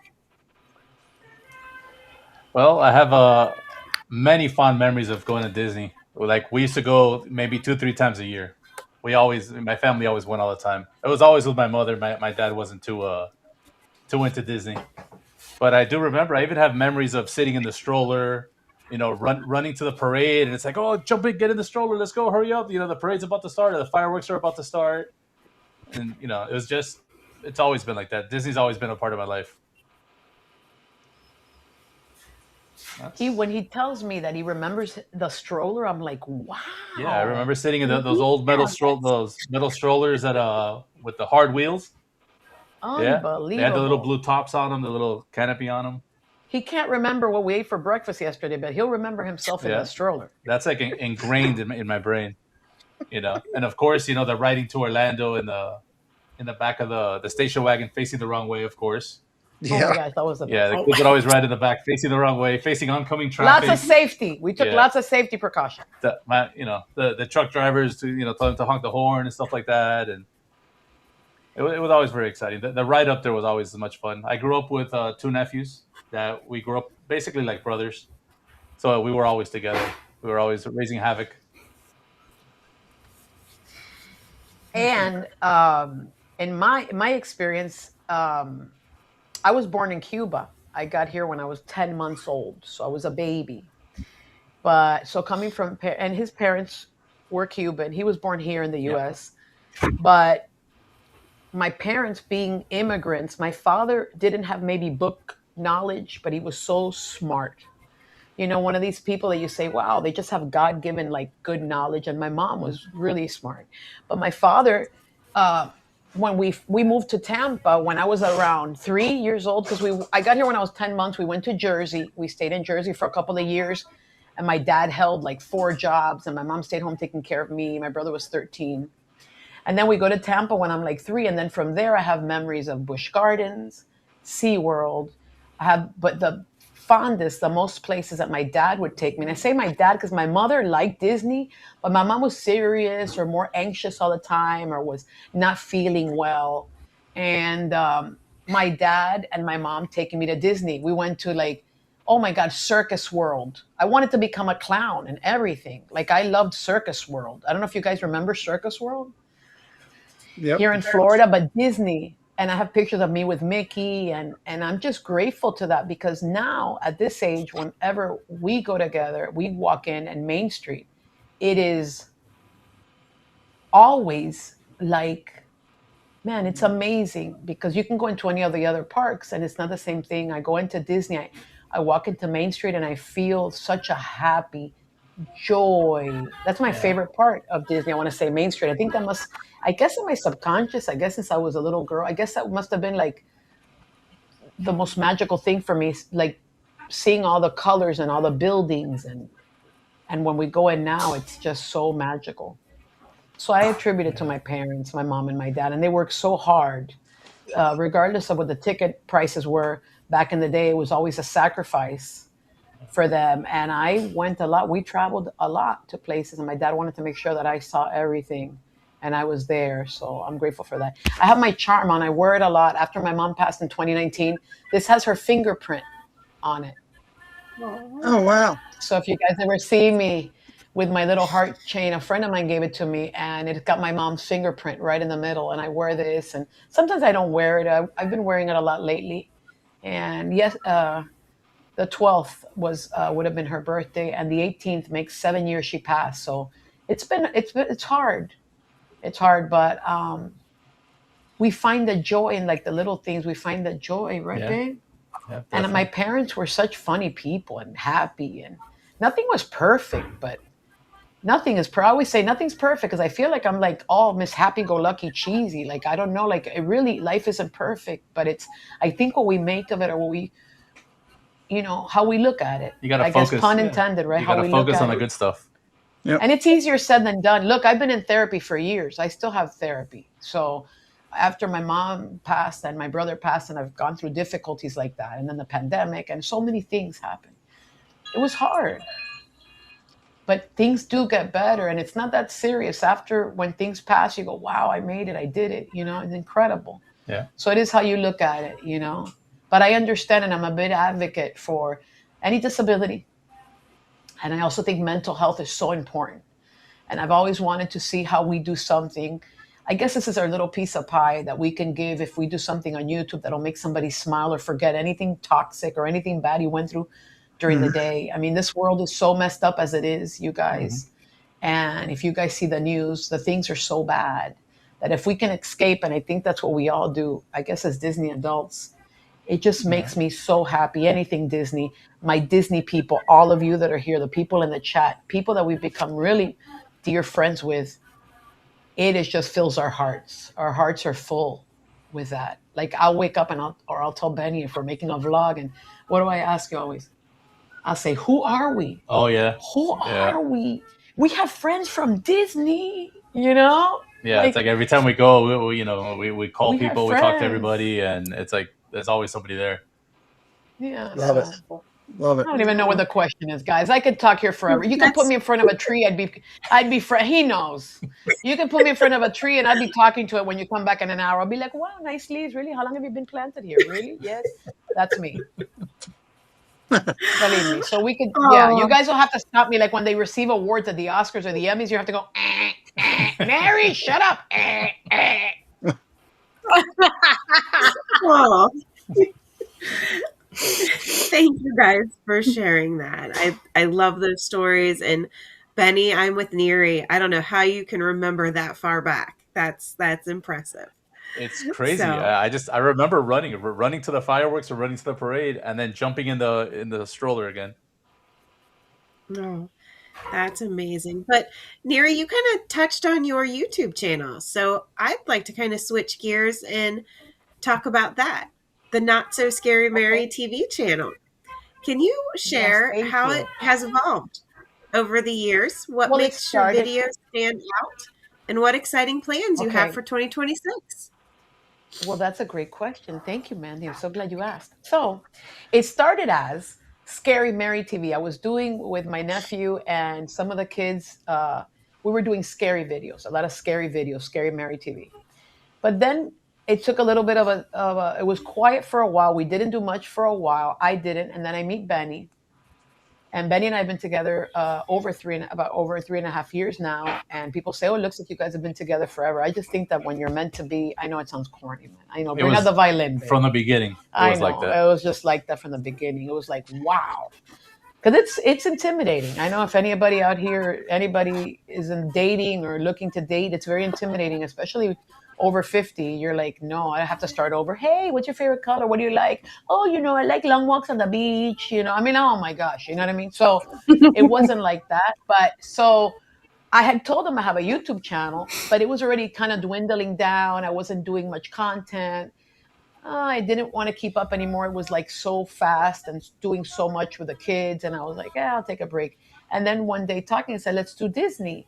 Well, I have many fond memories of going to Disney. Like, we used to go maybe 2-3 times a year. My family always went all the time. It was always with my mother. My dad wasn't too into Disney. But I do remember, I even have memories of sitting in the stroller, you know, running to the parade, and it's like, oh, jump in, get in the stroller, let's go, hurry up. You know, the parade's about to start, or the fireworks are about to start. And, you know, it's always been like that. Disney's always been a part of my life. When he tells me that he remembers the stroller, I'm like, wow. Yeah, I remember sitting in those old metal strollers that with the hard wheels. Unbelievable. Yeah, they had the little blue tops on them, the little canopy on them. He can't remember what we ate for breakfast yesterday, but he'll remember himself in the stroller. That's like ingrained in my brain, you know. And of course, you know, the riding to Orlando in the back of the station wagon facing the wrong way, of course. Yeah. Oh my gosh, that was the the kids would always ride in the back facing the wrong way, facing oncoming traffic. Lots of safety. We took lots of safety precautions. The truck drivers to tell them to honk the horn and stuff like that, and it was always very exciting. The ride up there was always much fun. I grew up with 2 nephews that we grew up basically like brothers, so we were always together. We were always raising havoc. And in my experience, I was born in Cuba. I got here when I was 10 months old, so I was a baby. But so coming from, and his parents were Cuban. He was born here in the U.S. But my parents being immigrants, my father didn't have maybe book knowledge, but he was so smart. One of these people that you say, wow, they just have God given like good knowledge. And my mom was really smart. But my father, uh, when we moved to Tampa when I was around 3 years old, because I got here when I was 10 months. We went to Jersey. We stayed in Jersey for a couple of years. And my dad held like 4 jobs, and my mom stayed home taking care of me. My brother was 13. And then we go to Tampa when I'm like 3. And then from there, I have memories of Busch Gardens, SeaWorld. But the fondest, the most places that my dad would take me. And I say my dad because my mother liked Disney, but my mom was serious or more anxious all the time or was not feeling well. And my dad and my mom taking me to Disney. We went to like, oh my God, Circus World. I wanted to become a clown and everything. Like I loved Circus World. I don't know if you guys remember Circus World Yep. here in Florida, but Disney. And I have pictures of me with Mickey, and I'm just grateful to that because now at this age, whenever we go together, we walk in and Main Street, it is always like, man, it's amazing because you can go into any of the other parks and it's not the same thing. I go into Disney, I walk into Main Street and I feel such a happy joy. That's my Yeah. favorite part of Disney. I want to say Main Street. I guess in my subconscious, I guess since I was a little girl, I guess that must have been like the most magical thing for me, like seeing all the colors and all the buildings. And when we go in now, it's just so magical. So I attribute it to my parents, my mom and my dad, and they worked so hard. Regardless of what the ticket prices were back in the day, it was always a sacrifice for them. And I went a lot. We traveled a lot to places, and my dad wanted to make sure that I saw everything and I was there. So I'm grateful for that. I have my charm on. I wear it a lot. After my mom passed in 2019, this has her fingerprint on it. Oh, wow. So if you guys ever see me with my little heart chain, a friend of mine gave it to me, and it got my mom's fingerprint right in the middle. And I wear this, and sometimes I don't wear it. I've been wearing it a lot lately. And yes, the 12th would have been her birthday, and the 18th makes 7 years she passed. So it's hard. It's hard, but we find the joy in like the little things. We find the joy, right, Yeah. babe? Yeah, And my definitely. parents were such funny people and happy, and nothing was perfect, but I always say nothing's perfect because I feel like I'm like all Miss Happy Go Lucky cheesy. Like I don't know, like it really life isn't perfect, but I think what we make of it or how we look at it. You gotta I guess focus. pun Yeah. intended, right? You How gotta we look focus on at the it. good stuff. Yep. And it's easier said than done. Look, I've been in therapy for years. I still have therapy. So after my mom passed and my brother passed, and I've gone through difficulties like that, and then the pandemic, and so many things happened. It was hard, but things do get better, and it's not that serious. After when things pass, you go, "Wow, I made it. I did it." It's incredible. Yeah. So it is how you look at it. But I understand, and I'm a big advocate for any disability, and I also think mental health is so important. And I've always wanted to see how we do something. I guess this is our little piece of pie that we can give if we do something on YouTube that'll make somebody smile or forget anything toxic or anything bad you went through during the Mhm. day. I mean, this world is so messed up as it is, you Hmm. guys. And if you guys see the news, the things are so bad that if we can escape, and I think that's what we all do, I guess as Disney adults, it just Yeah. makes me so happy. Anything Disney, my Disney people, all of you that are here, the people in the chat, people that we've become really dear friends with, it is just fills our hearts. Our hearts are full with that. Like I'll wake up and I'll tell Benny if we're making a vlog, and what do I ask you always? I'll say, "Who are we? Oh yeah. Who Yeah. are we? We have friends from Disney, you know? Yeah. It's like Like every time we go, we call we have people, we talk to friends." everybody, and it's like there's always somebody there. Yeah, Love it. so Love I it. don't even know what the question is, guys. I could talk here forever. You could put That's me in front of a tree, he knows. You could put me in front of a tree and I'd be talking to it when you come back in an hour. I'll be like, wow, nice leaves. Really? How long have you been planted here? Really? Yes. That's me. Believe me. So we could, yeah, oh, you guys will have to stop me like when they receive awards at the Oscars or the Emmys, you have to go, Mary, shut up. oh. Thank you guys for sharing that. I love those stories. And Benny, I'm with Neri. I don't know how you can remember that far back. That's impressive. It's crazy. So- I remember running to the fireworks or running to the parade, and then jumping in the stroller again. No, that's amazing. But Neri, you kind of touched on your YouTube channel. So I'd like to kind of switch gears and talk about that. The Not So Scary Mary TV channel. Can you share thank how you. it has evolved over the years? What Well, it makes your started- videos stand out? And what exciting plans you have Okay. for 2026? Well, that's a great question. Thank you, Mandy. I'm so glad you asked. So it started as Scary Mary TV. I was doing with my nephew and some of the kids, we were doing scary videos, a lot of scary videos, Scary Mary TV. But then it took a little bit of it was quiet for a while. We didn't do much for a while. I didn't. And then I meet Benny. And Benny and I have been together about over 3.5 years now. And people say, "Oh, it looks like you guys have been together forever." I just think that when you're meant to be, I know it sounds corny, man. I know, bring out the violin. Babe. From the beginning. It was like that. It was just like that from the beginning. It was like, wow. Because it's intimidating. I know if anybody out here, anybody is in dating or looking to date, it's very intimidating, especially over 50. You're like, no, I have to start over. Hey, what's your favorite color? What do you like? Oh, I like long walks on the beach. I mean, oh my gosh, you know what I mean? So it wasn't like that. But so I had told them I have a YouTube channel, but it was already kind of dwindling down. I wasn't doing much content. I didn't want to keep up anymore. It was like so fast and doing so much with the kids. And I was like, yeah, I'll take a break. And then one day talking, I said, let's do Dizney.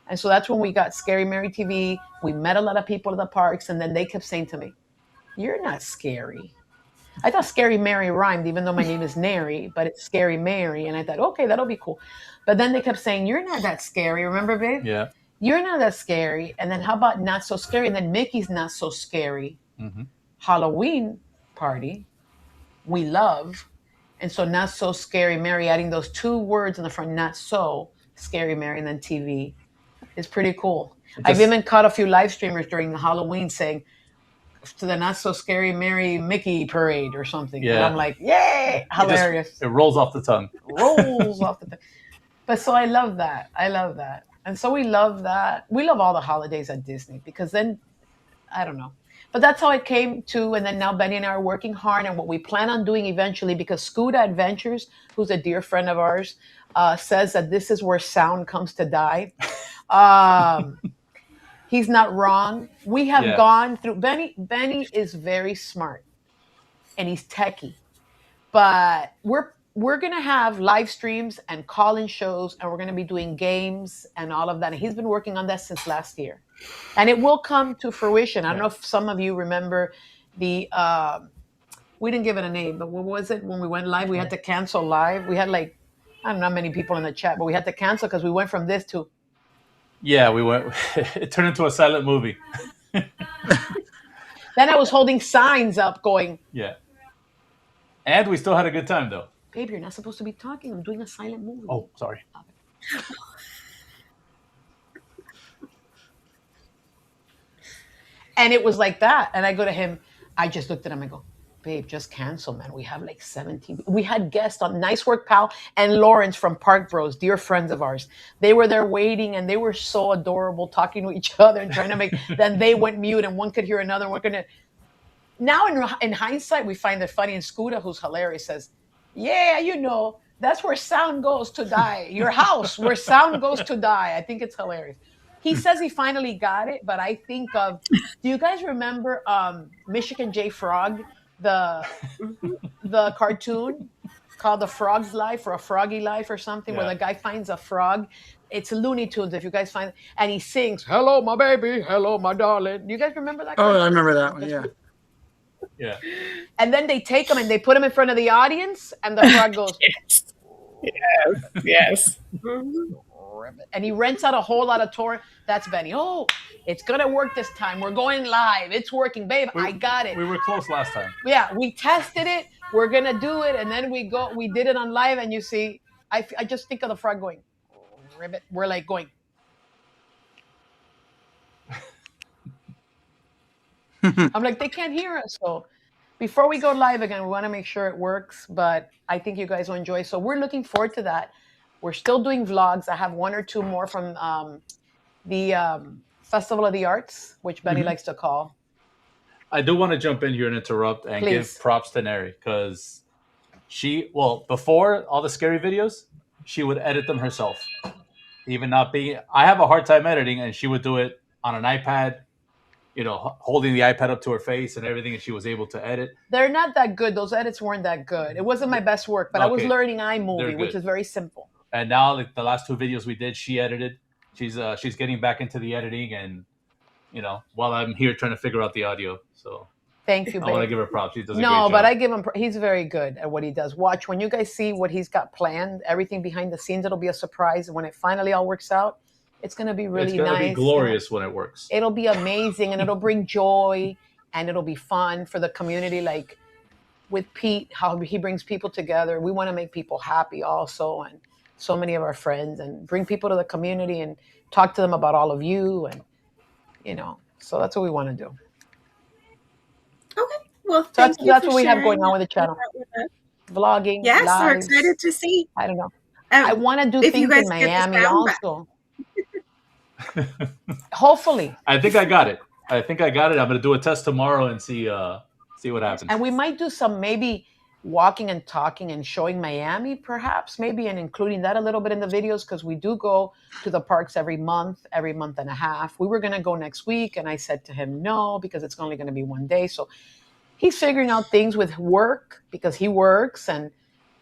And so that's when we got Scary Mary TV. We met a lot of people at the parks. And then they kept saying to me, you're not scary. I thought Scary Mary rhymed, even though my name is Neri, but it's Scary Mary. And I thought, okay, that'll be cool. But then they kept saying, you're not that scary. Remember, babe? Yeah. You're not that scary. And then how about not so scary? And then Mickey's not so scary. Mm-hmm. Halloween party we love. And so not so Scary Mary, adding those two words in the front, not so Scary Mary, and then TV is pretty cool. I've even caught a few live streamers during the Halloween saying to the Not So Scary Mary Mickey parade or something. Yeah. And I'm like, yay, hilarious. It rolls off the tongue. Rolls off the tongue. But so I love that. And so we love that. We love all the holidays at Disney because then, I don't know. But that's how it came to, and then now Benny and I are working hard, and what we plan on doing eventually, because Scuda Adventures, who's a dear friend of ours, says that this is where sound comes to die. He's not wrong. We have gone through, Benny is very smart, and he's techie. But we're going to have live streams and call-in shows, and we're going to be doing games and all of that. And he's been working on that since last year. And it will come to fruition. I don't know if some of you remember we didn't give it a name, but what was it when we went live? We had to cancel live. We had I don't know how many people in the chat, but we had to cancel because we went from this to. Yeah, we went. It turned into a silent movie. Then I was holding signs up going. Yeah. And we still had a good time, though. Babe, you're not supposed to be talking. I'm doing a silent movie. Oh, sorry. And it was like that. And I go to him. I just looked at him and go, babe, just cancel, man. We have 17. We had guests on Nice Work Pal and Lawrence from Park Bros, dear friends of ours. They were there waiting, and they were so adorable, talking to each other and trying to make. Then they went mute, and one could hear another. One could. Now, in hindsight, we find it funny. And Scuda, who's hilarious, says, yeah, that's where sound goes to die. Your house, where sound goes to die. I think it's hilarious. He says he finally got it, but I think of, do you guys remember Michigan J. Frog, the cartoon called The Frog's Life or A Froggy Life or something, where the guy finds a frog? It's Looney Tunes, if you guys find it. And he sings, hello, my baby, hello, my darling. Do you guys remember that cartoon? Oh, I remember that one, yeah. Yeah. And then they take him and they put him in front of the audience, and the frog goes, yes. And he rents out a whole auditorium. That's Benny. Oh, it's going to work this time. We're going live. It's working. Babe, I got it. We were close last time. Yeah, we tested it. We're going to do it. And then we did it on live. And you see, I just think of the frog going, ribbit. We're going. I'm like, they can't hear us. So before we go live again, we want to make sure it works. But I think you guys will enjoy. So we're looking forward to that. We're still doing vlogs. I have one or two more from the Festival of the Arts, which Benny likes to call. I do want to jump in here and interrupt and give Please. props to Neri because before all the scary videos, she would edit them herself. Even not being, I have a hard time editing, and she would do it on an iPad, holding the iPad up to her face and everything, and she was able to edit. They're not that good. Those edits weren't that good. It wasn't my best work, but I was Okay, learning they're iMovie, which good. is very simple. And now, like the last 2 videos we did, she edited. She's getting back into the editing, and while I'm here trying to figure out the audio. So Thank you, I want to babe. give her props. She does a great No, job. but I give him. He's very good at what he does. Watch when you guys see what he's got planned. Everything behind the scenes, it'll be a surprise. When it finally all works out, it's gonna be really It's gonna nice. be glorious when it works. It'll be amazing, and it'll bring joy, and it'll be fun for the community. Like with Pete, how he brings people together. We want to make people happy also, and so many of our friends, and bring people to the community and talk to them about all of you, and so that's what we want to do. Okay. Well, That's thank you for what we have going sharing on with the channel. that with us. Vlogging, Yes, we're lives. excited to see. I don't know. I want to do if you things guys in get the Miami sound back. also. Hopefully. I think I got it. I'm gonna do a test tomorrow and see what happens. And we might do some maybe walking and talking and showing Miami, perhaps, maybe, and including that a little bit in the videos, because we do go to the parks every month and a half. We were going to go next week, and I said to him no, because it's only going to be one day. So he's figuring out things with work, because he works and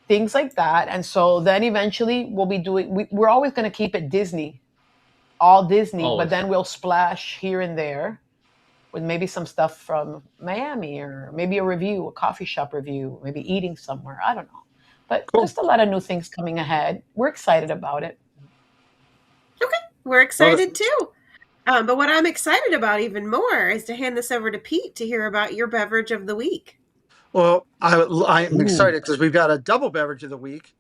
things like that. And so then eventually we'll be we're always going to keep it Disney, all Disney, Always. but then we'll splash here and there with maybe some stuff from Miami, or maybe a review, a coffee shop review, maybe eating somewhere. I don't know. But Cool. Just a lot of new things coming ahead. We're excited about it. Okay, we're excited too. But what I'm excited about even more is to hand this over to Pete to hear about your beverage of the week. Well, I'm excited because we've got a double beverage of the week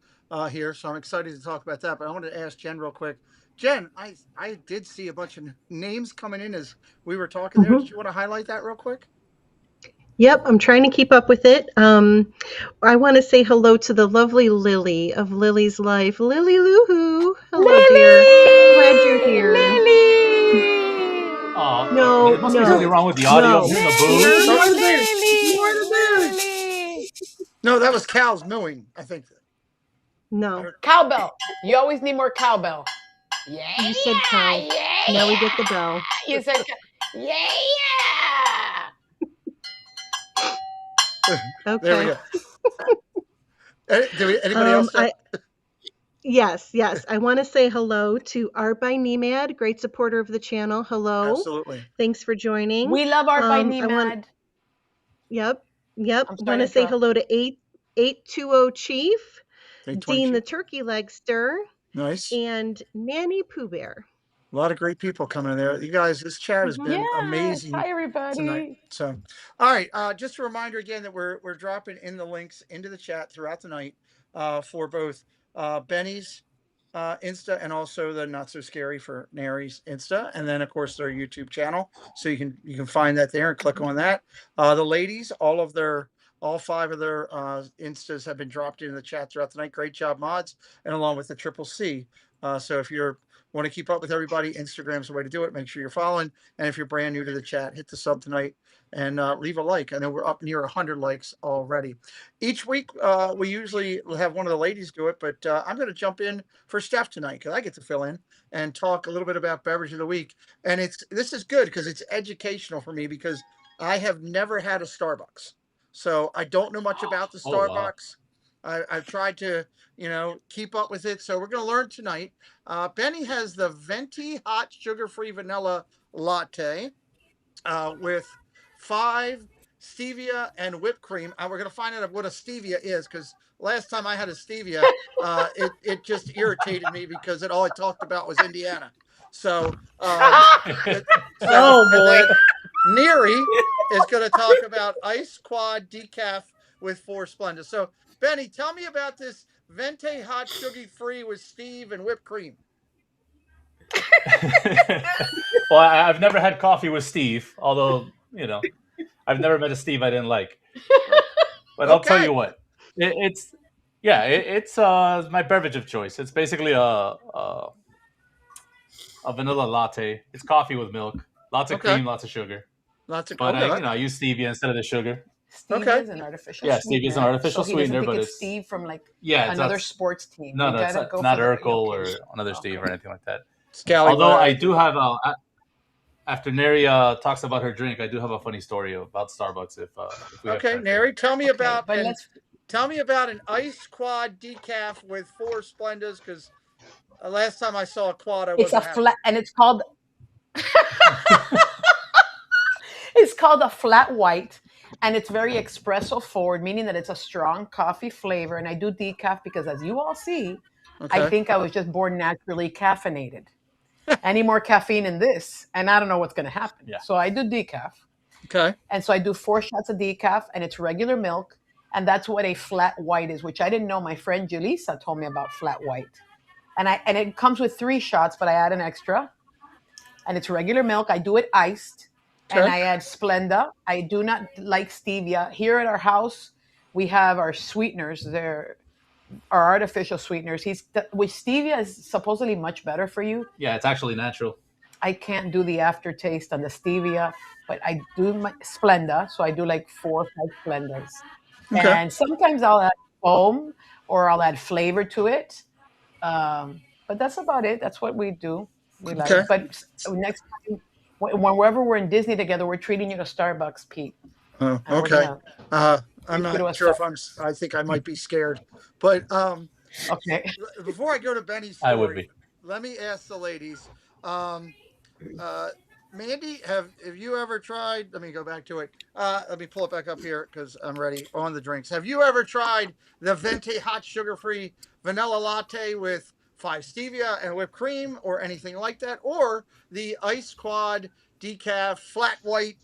here, so I'm excited to talk about that. But I wanted to ask Jen real quick. Jen, I did see a bunch of names coming in as we were talking there. Did you want to highlight that real quick? Yep, I'm trying to keep up with it. I want to say hello to the lovely Lily of Lily's Life. Lily Loohoo. Hello, dear. Glad you're here. No, there must be something wrong with the audio. no. I'm hearing a boo. No, that was cows mooing, I think. No. Cowbell. You always need more cowbell. Yeah. You said cow. Yeah. Now we get the bell. You said yeah. Okay. There we go. Anybody else? Yes. I want to say hello to Art by Nemad, great supporter of the channel. Hello. Absolutely. Thanks for joining. We love Art by Nemad. Yep. I want to say hello to 820 Chief, Dean the Turkey Legster, nice, and Manny Pooh Bear. A lot of great people coming in there. You guys, this chat has been amazing. Hi, everybody. Tonight. So, all right. Just a reminder again that we're dropping in the links into the chat throughout the night for both Benny's Insta and also the Not So Scary for Neri's Insta, and then of course their YouTube channel. So you can find that there and click on that. The ladies, all 5 of their Instas have been dropped into the chat throughout the night. Great job, mods, and along with the Triple C. So if you want to keep up with everybody, Instagram's the way to do it. Make sure you're following. And if you're brand new to the chat, hit the sub tonight and leave a like. I know we're up near 100 likes already. Each week, we usually have one of the ladies do it, but I'm going to jump in for Steph tonight because I get to fill in and talk a little bit about beverage of the week. And this is good because it's educational for me because I have never had a Starbucks. So I don't know much about the Starbucks. I've tried to, keep up with it. So we're going to learn tonight. Benny has the Venti hot sugar-free vanilla latte with 5 stevia and whipped cream. We're going to find out what a stevia is because last time I had a stevia, it just irritated me because all I talked about was Indiana. So, oh boy. Neri is going to talk about Ice Quad Decaf with 4 Splenda. So, Benny, tell me about this Venti hot sugar-free with Steve and whipped cream. Well, I've never had coffee with Steve, although, I've never met a Steve I didn't like. But I'll tell you what, it's my beverage of choice. It's basically a vanilla latte. It's coffee with milk, lots of cream, lots of sugar. Lots of But okay. I use stevia instead of the sugar. Stevia Okay. is an artificial Yeah, stevia is an sweetener, artificial so he doesn't sweetener, think but it's it's Steve from like yeah, it's another not. sports team. No, We no, it's gotta not, go not for the Urkel okay. or another Steve or anything like that. Although Scallywag. I do have after Neri talks about her drink, I do have a funny story about Starbucks if we have Okay, time for Neri, that. tell me Okay, about but and let's. tell me about an ice quad decaf with 4 Splendas because last time I saw a quad, I It's a wasn't happy. flat, and it's called a flat white, and it's very espresso forward, meaning that it's a strong coffee flavor. And I do decaf because, as you all see, I Okay. think I was just born naturally caffeinated. Any more caffeine in this, and I don't know what's going to happen. Yeah. So I do decaf. Okay. And so I do 4 shots of decaf, and it's regular milk. And that's what a flat white is, which I didn't know. My friend Julissa told me about flat white. And it comes with 3 shots, but I add an extra. And it's regular milk. I do it iced. And Okay. I add Splenda. I do not like stevia. Here at our house, we have our sweeteners. They're our artificial sweeteners. With stevia is supposedly much better for you. Yeah, it's actually natural. I can't do the aftertaste on the stevia, but I do my Splenda. So I do like 4 or 5 Splendas. Okay. And sometimes I'll add foam or I'll add flavor to it. But that's about it. That's what we do. We like. Okay. But next time, whenever we're in Disney together, we're treating you to Starbucks, Pete. Oh, And we're okay. gonna I'm treat you to not a sure if Starbucks. I think I might be scared, but Okay. before I go to Benny's I would story, be. let me ask the ladies. Um, Mandy, have you ever tried? Let me go back to it. Let me pull it back up here because I'm ready on the drinks. Have you ever tried the Venti hot sugar-free vanilla latte with 5 stevia and whipped cream, or anything like that, or the ice quad decaf flat white?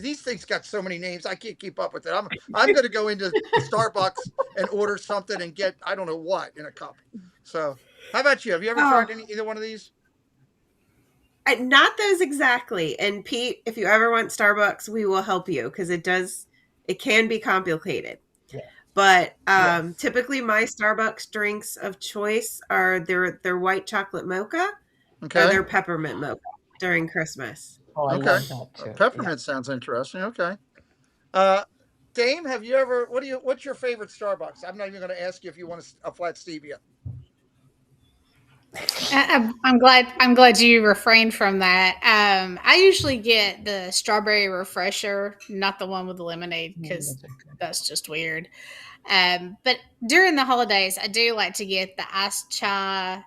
These things got so many names, I can't keep up with it. I'm going to go into Starbucks and order something and get I don't know what in a cup. So, how about you? Have you ever tried either one of these? Not those exactly. And Pete, if you ever want Starbucks, we will help you because it can be complicated. Yeah. But typically my Starbucks drinks of choice are their white chocolate mocha or their peppermint mocha during Christmas. Oh, I love that too. Peppermint sounds interesting. Okay. Dame, have you ever? What's your favorite Starbucks? I'm not even going to ask you if you want a flat stevia. I'm glad you refrained from that. I usually get the strawberry refresher, not the one with the lemonade, because that's just weird. But during the holidays, I do like to get the iced chai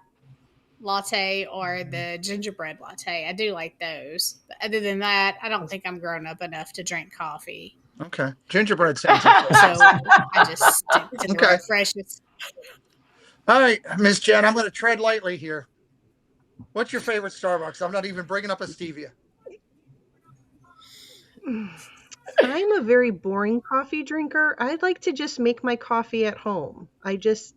latte or the gingerbread latte. I do like those. But other than that, I don't think I'm grown up enough to drink coffee. Okay. Gingerbread sounds So interesting. I just stick to the refreshments. All right, Miss Jen, I'm going to tread lightly here. What's your favorite Starbucks? I'm not even bringing up a stevia. I'm a very boring coffee drinker. I'd like to just make my coffee at home. I just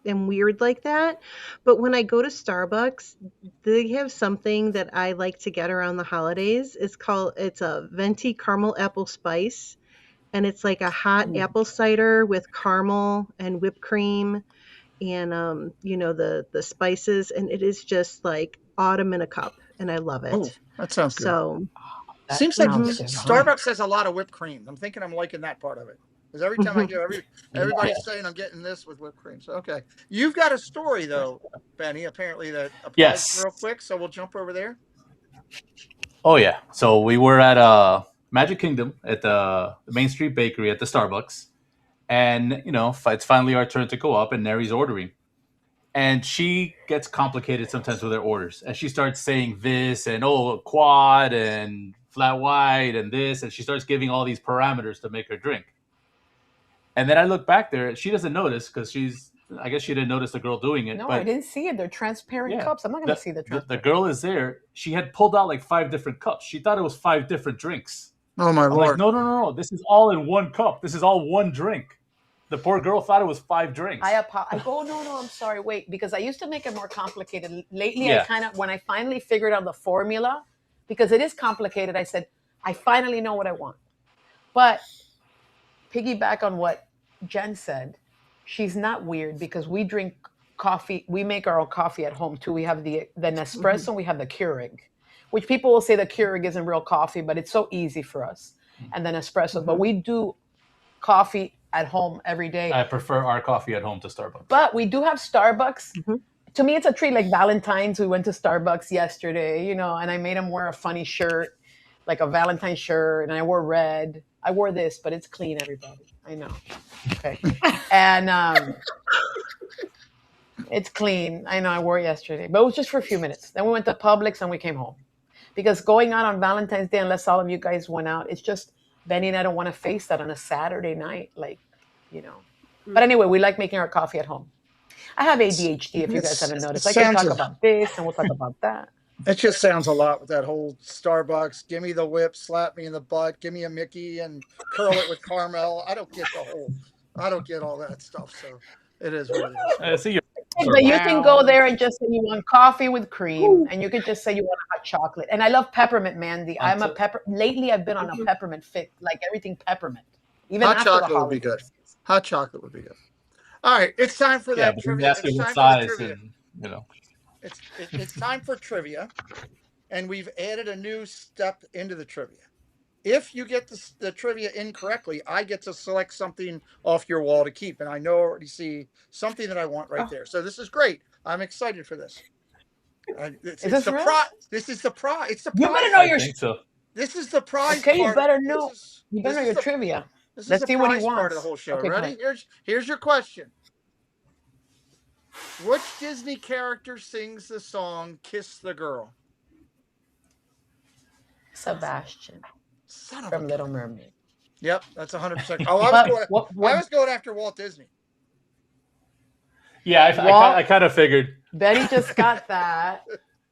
am weird like that. But when I go to Starbucks, they have something that I like to get around the holidays. It's a venti caramel apple spice. And it's like a hot apple cider with caramel and whipped cream and the spices, and it is just like autumn in a cup, and I love it. Oh, that sounds good. So seems like Starbucks has a lot of whipped cream. I'm thinking I'm liking that part of it. Because every time I go, everybody's saying I'm getting this with whipped cream. So okay, you've got a story though, Benny. Apparently that applies real quick. So we'll jump over there. Oh yeah. So we were at Magic Kingdom at the Main Street Bakery at the Starbucks, and it's finally our turn to go up, and Neri's ordering, and she gets complicated sometimes with her orders, and she starts saying this and quad and flat white and this, and she starts giving all these parameters to make her drink. And then I look back there, she doesn't notice because I guess she didn't notice the girl doing it. No, but I didn't see it. They're transparent cups. I'm not going to see the transparent. The girl is there. She had pulled out like 5 different cups. She thought it was 5 different drinks. Oh my Lord! Like, no. This is all in one cup. This is all one drink. The poor girl thought it was 5 drinks. I go, no, I'm sorry. Wait, because I used to make it more complicated. Lately, I when I finally figured out the formula, because it is complicated, I said, I finally know what I want. But piggyback on what Jen said, she's not weird because we drink coffee. We make our own coffee at home too. We have the Nespresso, we have the Keurig. which people will say the Keurig isn't real coffee, but it's so easy for us. And then espresso. But we do coffee at home every day. I prefer our coffee at home to Starbucks. But we do have Starbucks. To me, it's a treat. Like Valentine's, we went to Starbucks yesterday, and I made him wear a funny shirt, like a Valentine shirt, and I wore red. I wore this, but it's clean, everybody. I know. Okay. And it's clean. I know I wore it yesterday, but it was just for a few minutes. Then we went to Publix and we came home. Because going out on Valentine's Day, unless all of you guys went out, it's just Benny and I don't want to face that on a Saturday night. But anyway, we like making our coffee at home. I have ADHD, if you guys haven't noticed. I can talk about this and we'll talk about that. It just sounds a lot with that whole Starbucks. Give me the whip, slap me in the butt, give me a Mickey, and curl it with caramel. I don't get all that stuff. So it is what it is. But you can go there and just say you want coffee with cream, and you could just say you want a hot chocolate. And I love peppermint, Mandy. Lately I've been on a peppermint fit, like everything peppermint. Even hot after chocolate the would be good. Hot chocolate would be good. All right, it's time for that trivia. Ask what size, and it's time for trivia, and we've added a new step into the trivia. If you get the trivia incorrectly, I get to select something off your wall to keep, and I already see something that I want right there. So this is great. I'm excited for this. This is the prize. It's the prize. You better know your. This is the prize. Okay, part. You better know. You better know your trivia. Let's see what he wants. Part of the whole show. Okay, ready? Here's your question. Which Disney character sings the song "Kiss the Girl"? Sebastian. From Little Mermaid. Yep, that's 100%. Oh, I was going after Walt Disney. Yeah, I kind of figured. Betty just got that.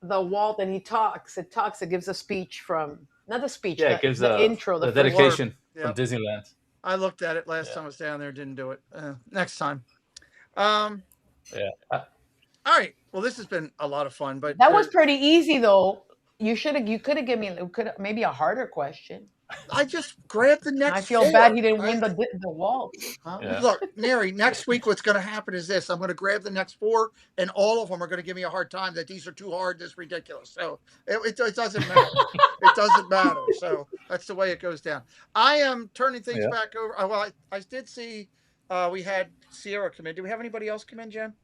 The Walt, and he talks. It gives a speech from, not the speech, it gives the intro, the dedication from Disneyland. I looked at it last time I was down there, didn't do it. Next time. Yeah. All right. Well, this has been a lot of fun, but that was pretty easy though. You could have given me maybe a harder question. I just grabbed the next. I feel bad he didn't win the Walt. Huh? Yeah. Look, Mary, next week what's going to happen is this. I'm going to grab the next 4, and all of them are going to give me a hard time that these are too hard, this is ridiculous. So it doesn't matter. It doesn't matter. So that's the way it goes down. I am turning things back over. Well, I did see we had Sierra come in. Do we have anybody else come in, Jen?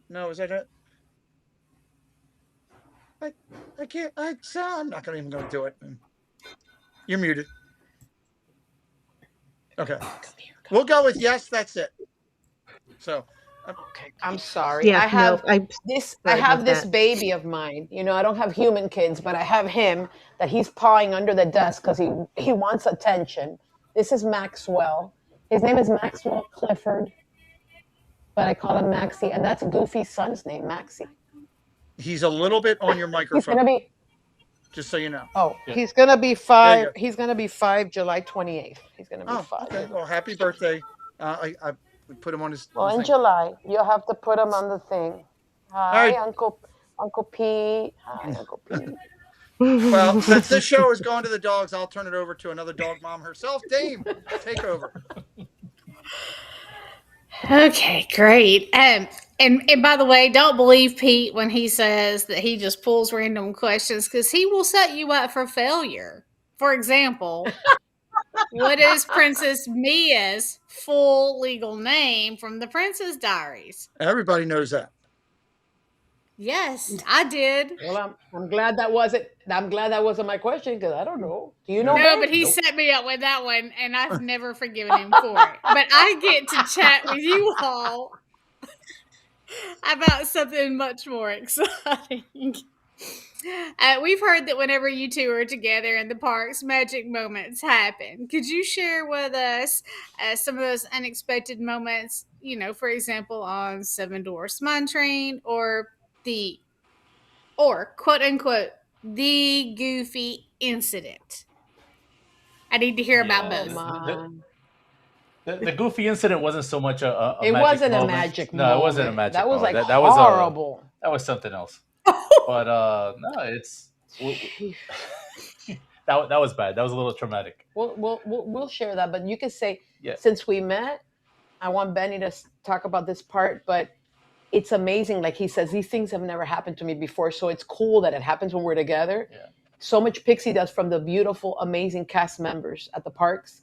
No, is that it? I can't. I'm not even going to do it. You're muted. Okay. We'll go with yes. That's it. So. Okay. I'm sorry. Yeah, I have this baby of mine. I don't have human kids, but I have him that he's pawing under the desk because he wants attention. This is Maxwell. His name is Maxwell Clifford, but I call him Maxie, and that's Goofy's son's name, Maxie. He's a little bit on your microphone. He's gonna be, just so you know. Oh, yeah. He's gonna be 5. He's gonna be 5 July 28th. He's gonna be 5. Okay. Well, happy birthday! I put him on his. Well, in July, you'll have to put him on the thing. Hi, right. Uncle Pete. Hi, Uncle Pete. Well, since this show is going to the dogs, I'll turn it over to another dog mom herself, Dame. Take over. Okay, great. And by the way, don't believe Pete when he says that he just pulls random questions, because he will set you up for failure. For example, what is Princess Mia's full legal name from the Princess Diaries? Everybody knows that. Yes, I did. Well, I'm glad that wasn't my question, because I don't know. Do you know? No, but he set me up with that one, and I've never forgiven him for it. But I get to chat with you all about something much more exciting. We've heard that whenever you two are together in the parks, magic moments happen. Could you share with us some of those unexpected moments, for example, on Seven Dwarfs Mine Train, or quote unquote, the Goofy incident? I need to hear about both. The Goofy incident wasn't so much a it magic wasn't moment. A magic moment. No, it wasn't a magic that was moment. Like that horrible. That was something else. But no, it's that was bad. That was a little traumatic. We'll share that, but you could say, since we met, I want Benny to talk about this part, but it's amazing. Like he says, these things have never happened to me before. So it's cool that it happens when we're together. Yeah. So much Pixie does from the beautiful, amazing cast members at the parks.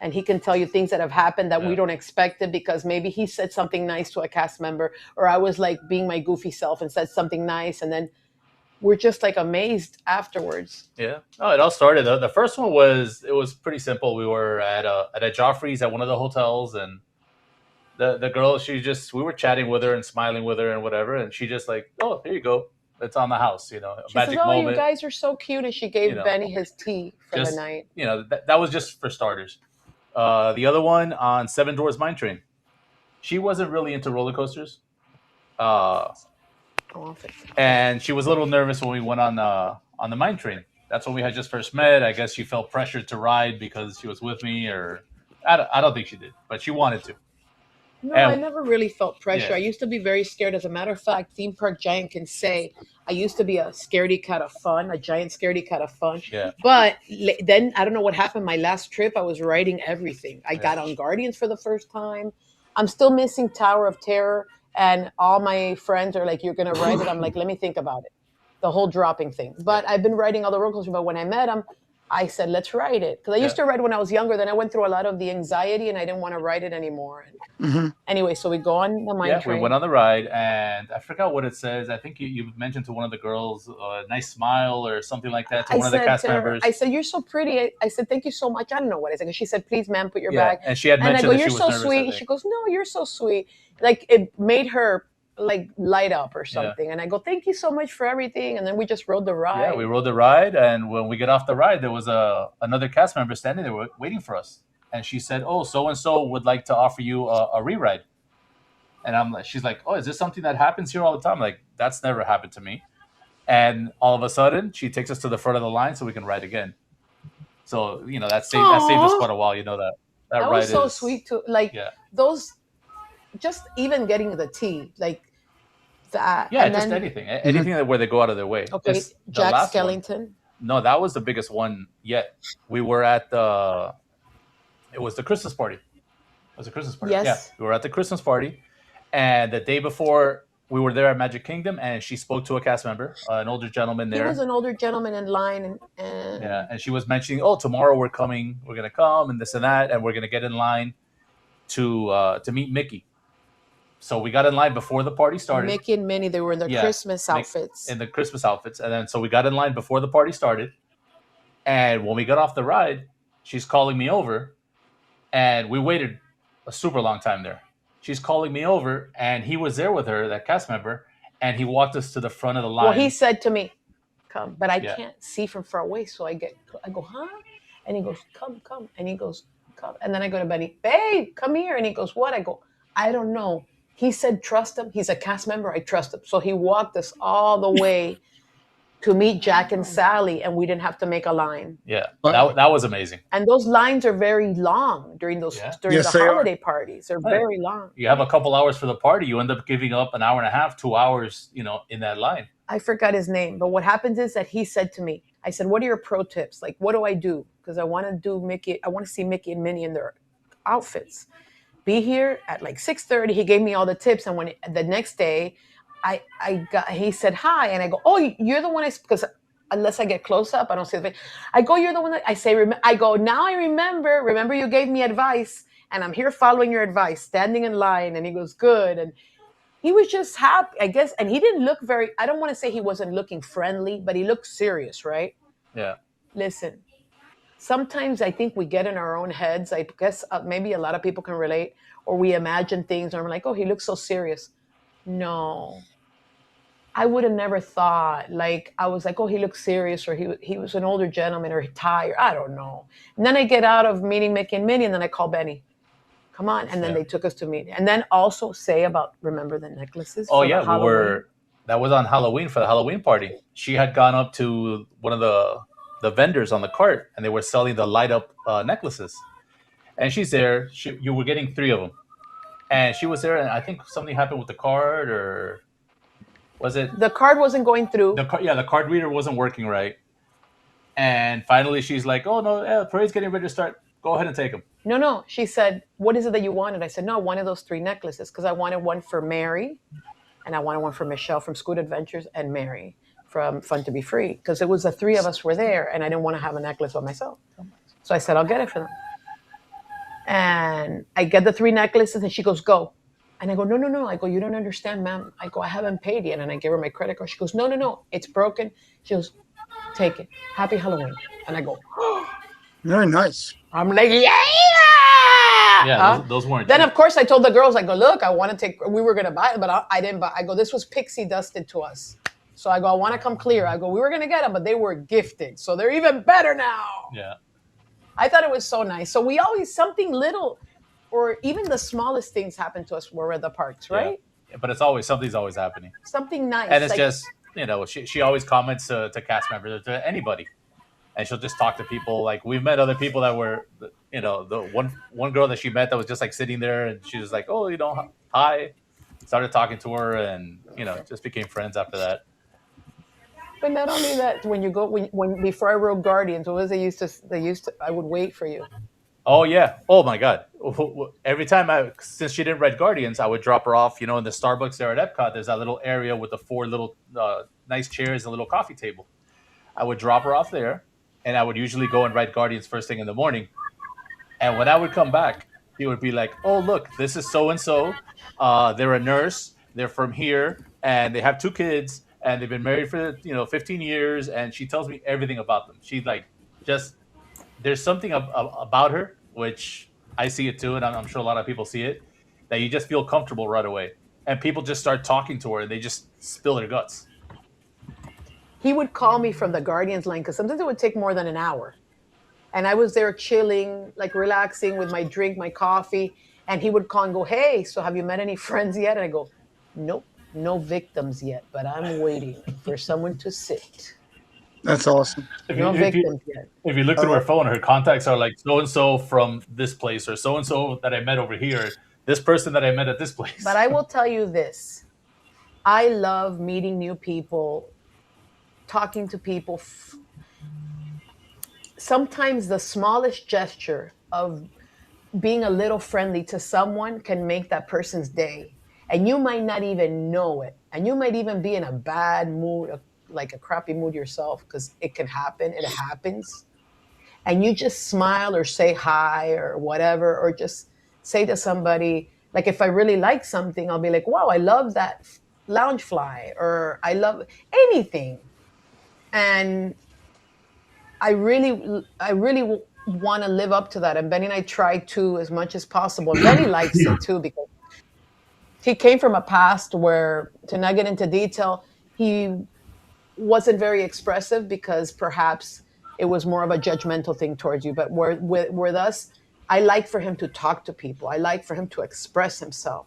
And he can tell you things that have happened that we don't expect it, because maybe he said something nice to a cast member, or I was like being my goofy self and said something nice. And then we're just like amazed afterwards. Yeah. Oh, it all started. The first one was pretty simple. We were at a Joffrey's at one of the hotels, and the girl, we were chatting with her and smiling with her and whatever, and she just like, oh, here you go, it's on the house, a She magic says, oh, moment. you guys are so cute. And she gave Benny his tea for the night. That was just for starters. The other one on Seven Dwarfs Mine Train, she wasn't really into roller coasters. And she was a little nervous when we went on the mine train. That's when we had just first met. I guess she felt pressured to ride because she was with me, or I don't think she did, but she wanted to. No, I never really felt pressure. I used to be very scared. As a matter of fact, Theme Park Giant can say I used to be a scaredy cat of fun, a giant scaredy cat of fun. Yeah. But then I don't know what happened. My last trip, I was riding everything. I got on Guardians for the first time. I'm still missing Tower of Terror. And all my friends are like, you're going to ride it? I'm like, let me think about it. The whole dropping thing. But I've been riding all the roller coasters. But when I met him, I said, let's ride it. Because I used to ride when I was younger. Then I went through a lot of the anxiety and I didn't want to ride it anymore. Anyway, so we go on the mine train. We went on the ride, and I forgot what it says. I think you mentioned to one of the girls a nice smile or something like that to one of the cast members. I said, you're so pretty. I said, thank you so much. I don't know what I said. She said, please, ma'am, put your bag. And she had mentioned that she was nervous. You're so sweet. She goes, no, you're so sweet. Like it made her like light up or something. And I go, thank you so much for everything. And then we just rode the ride. Yeah, we rode the ride, and when we get off the ride, there was another cast member standing there waiting for us. And she said, oh, so-and-so would like to offer you a re-ride. And she's like, oh, is this something that happens here all the time? I'm like, that's never happened to me. And all of a sudden, she takes us to the front of the line so we can ride again. So, that saved us quite a while. That ride was so sweet too. Like those, just even getting the tea, like that. Yeah, and just anything where they go out of their way. Okay, Jack Skellington. No, that was the biggest one yet. We were at it was the Christmas party. It was a Christmas party. Yes. Yeah, we were at the Christmas party. And the day before, we were there at Magic Kingdom, and she spoke to a cast member, an older gentleman there. He was an older gentleman in line. And she was mentioning, oh, tomorrow we're going to come, and this and that, and we're going to get in line to meet Mickey. So we got in line before the party started. Mickey and Minnie, they were in their Christmas outfits. In the Christmas outfits. And then so we got in line before the party started. And when we got off the ride, she's calling me over, and we waited a super long time there. She's calling me over, and he was there with her, that cast member, and he walked us to the front of the line. Well, he said to me, come, but I can't see from far away. So I go, huh? And he goes, come. And he goes, come. And then I go to Benny, babe, come here. And he goes, what? I go, I don't know. He said, trust him. He's a cast member. I trust him. So he walked us all the way to meet Jack and Sally, and we didn't have to make a line. Yeah, that was amazing. And those lines are very long during the holiday parties. They're very long. You have a couple hours for the party. You end up giving up an hour and a half, 2 hours, in that line. I forgot his name, but what happens is that he said to me, I said, what are your pro tips? Like, what do I do? Because I want to see Mickey and Minnie in their outfits. Be here at like 6:30. He gave me all the tips, and when the next day, he said hi, and I go, oh, you're the one because unless I get close up, I don't see the face. I go, you're the one that I say, I go, now I remember you gave me advice, and I'm here following your advice, standing in line. And he goes, good. And he was just happy, I guess. And he didn't look I don't want to say he wasn't looking friendly, but he looked serious, right? Yeah. Listen, sometimes I think we get in our own heads. I guess maybe a lot of people can relate, or we imagine things, and I'm like, oh, he looks so serious. No, I would have never thought. Like, I was like, oh, he looks serious, or he was an older gentleman, or tired. I don't know. And then I get out of meeting Mickey and Minnie, and then I call Benny. Come on. And then they took us to meet. And then also say about, remember the necklaces? Oh, yeah. That was on Halloween for the Halloween party. She had gone up to one of the vendors on the cart, and they were selling the light up necklaces. And she's there. You were getting 3 of them. And she was there, and I think something happened with the card, or was it? The card wasn't going through. The card reader wasn't working right. And finally, she's like, oh, no, the parade's getting ready to start. Go ahead and take them. No. She said, what is it that you wanted? I said, no, I wanted those 3 necklaces because I wanted one for Mary, and I wanted one for Michelle from Scoot Adventures and Mary from Fun to Be Free, because it was the three of us were there, and I didn't want to have a necklace by myself. So I said, I'll get it for them. And I get the 3 necklaces, and she goes, go. And I go, no. I go, you don't understand, ma'am. I go, I haven't paid yet. And I give her my credit card. She goes, no, it's broken. She goes, take it. Happy Halloween. And I go, Very nice. I'm like, yeah. Yeah, those weren't. Then, cheap. of course, I told the girls, I go, look, I want to take, we were going to buy it, but I didn't buy. I go, this was pixie dusted to us. So I go, I want to come clear. I go, we were going to get them, but they were gifted. So they're even better now. Yeah. I thought it was so nice. So we always, something little, or even the smallest things happen to us when we're at the parks, right? Yeah, but it's always, something's always happening. Something nice. And it's just, she always comments to cast members, to anybody. And she'll just talk to people. Like, we've met other people that were, the one girl that she met that was just like sitting there, and she was like, oh, hi. Started talking to her, and, just became friends after that. But not only that, when you go, when before I wrote Guardians, what was they used to, I would wait for you. Oh, yeah. Oh, my God. Every time since she didn't write Guardians, I would drop her off, in the Starbucks there at Epcot. There's that little area with the 4 little nice chairs and a little coffee table. I would drop her off there, and I would usually go and write Guardians first thing in the morning. And when I would come back, he would be like, oh, look, this is so-and-so. They're a nurse. They're from here, and they have 2 kids, and they've been married for, 15 years, and she tells me everything about them. She's like, there's something about her, which I see it too, and I'm sure a lot of people see it, that you just feel comfortable right away. And people just start talking to her, and they just spill their guts. He would call me from the Guardians line, because sometimes it would take more than an hour. And I was there chilling, like relaxing with my drink, my coffee. And he would call and go, hey, so have you met any friends yet? And I go, nope, no victims yet, but I'm waiting for someone to sit. That's awesome. No victims yet. If you look through her phone, her contacts are like so-and-so from this place, or so-and-so that I met over here, this person that I met at this place. But I will tell you this. I love meeting new people, talking to people. Sometimes the smallest gesture of being a little friendly to someone can make that person's day. And you might not even know it. And you might even be in a bad mood, like a crappy mood yourself, because it can happen. It happens. And you just smile or say hi or whatever, or just say to somebody, like if I really like something, I'll be like, wow, I love that Loungefly, or I love anything. And I really want to live up to that. And Benny and I try to as much as possible. And Benny likes it too, because he came from a past where, to not get into detail, he wasn't very expressive because perhaps it was more of a judgmental thing towards you. But with us, I like for him to talk to people. I like for him to express himself.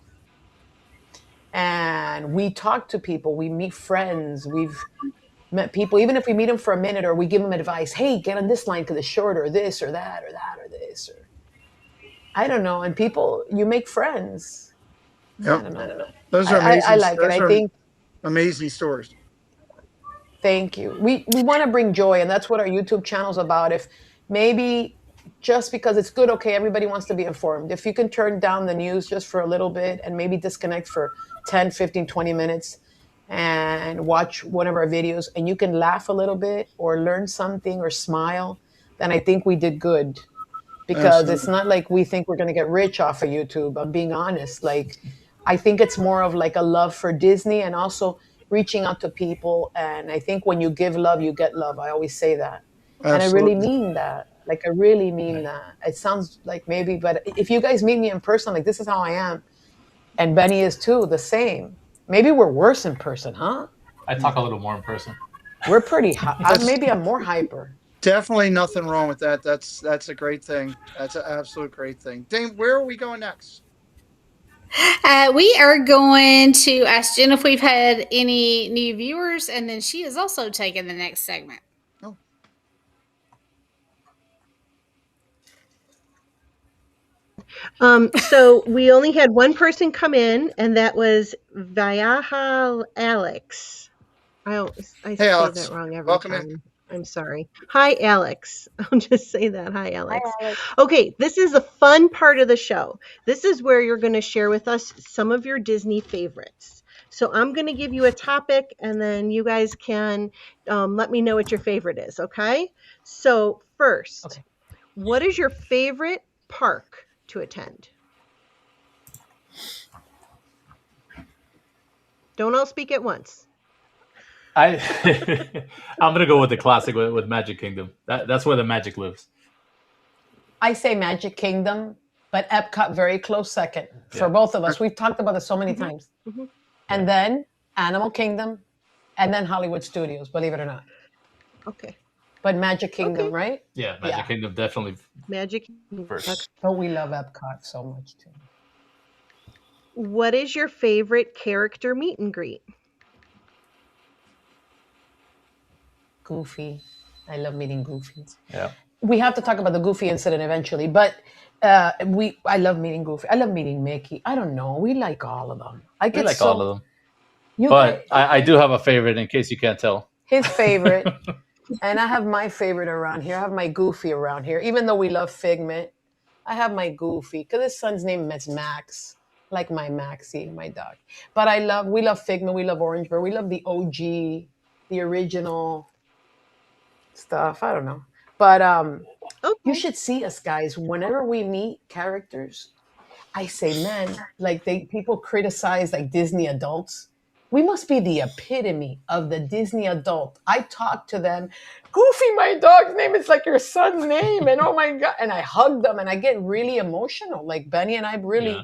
And we talk to people. We meet friends. We've met people, even if we meet them for a minute or we give them advice, hey, get on this line because it's short, or this or that or that or this, or I don't know. And people, you make friends. Yep. I don't know. Those are amazing. I like it. I think amazing stories. Thank you. We want to bring joy, and that's what our YouTube channel is about. If maybe just because it's good, okay, everybody wants to be informed. If you can turn down the news just for a little bit and maybe disconnect for 10, 15, 20 minutes and watch one of our videos, and you can laugh a little bit or learn something or smile, then I think we did good. Because Absolutely. It's not like we think we're going to get rich off of YouTube. I'm being honest. Like, I think it's more of like a love for Disney and also reaching out to people. And I think when you give love, you get love. I always say that. Absolutely. And I really mean that. Like, I really mean that. It sounds like maybe, but if you guys meet me in person, like, this is how I am. And Benny is too, the same. Maybe we're worse in person, huh? I talk a little more in person. We're pretty, maybe I'm more hyper. Definitely nothing wrong with that. That's a great thing. That's an absolute great thing. Dane, where are we going next? We are going to ask Jen if we've had any new viewers, and then she is also taking the next segment. So we only had one person come in, and that was Viaha Alex. I say Alex. that wrong every Welcome time. in. I'm sorry. Hi, Alex. I'll just say that. Hi, Alex. Hi, Alex. Okay, this is the fun part of the show. This is where you're going to share with us some of your Disney favorites. So I'm going to give you a topic, and then you guys can let me know what your favorite is, okay? So first, Okay. what is your favorite park to attend? Don't all speak at once. I'm gonna go with the classic with Magic Kingdom. That's where the magic lives. I say Magic Kingdom, but Epcot very close second for Yeah. both of us. We've talked about this so many times. Mhm. And then Animal Kingdom, and then Hollywood Studios, believe it or not. Okay. But Magic Kingdom, Okay. right? Yeah, Magic Kingdom definitely Magic. first. Okay. But we love Epcot so much too. What is your favorite character meet and greet? Goofy. I love meeting Goofy. Yeah. We have to talk about the Goofy incident eventually, but I love meeting Goofy. I love meeting Mickey. I don't know. We like all of them. I We get like so, all of them. You But guys, I do have a favorite in case you can't tell. his favorite, and I have my favorite around here. I have my Goofy around here. Even though we love Figment, I have my Goofy because his son's name is Max, like my Maxie, my dog. But we love Figment. We love Orange Bird. We love the OG, the original stuff. I don't know, but Okay. you should see us, guys. Whenever we meet characters, I say, man, like people criticize like Disney adults. We must be the epitome of the Disney adult. I talk to them, Goofy, my dog's name is like your son's name, and oh my god, and I hug them, and I get really emotional. Like Benny and I really,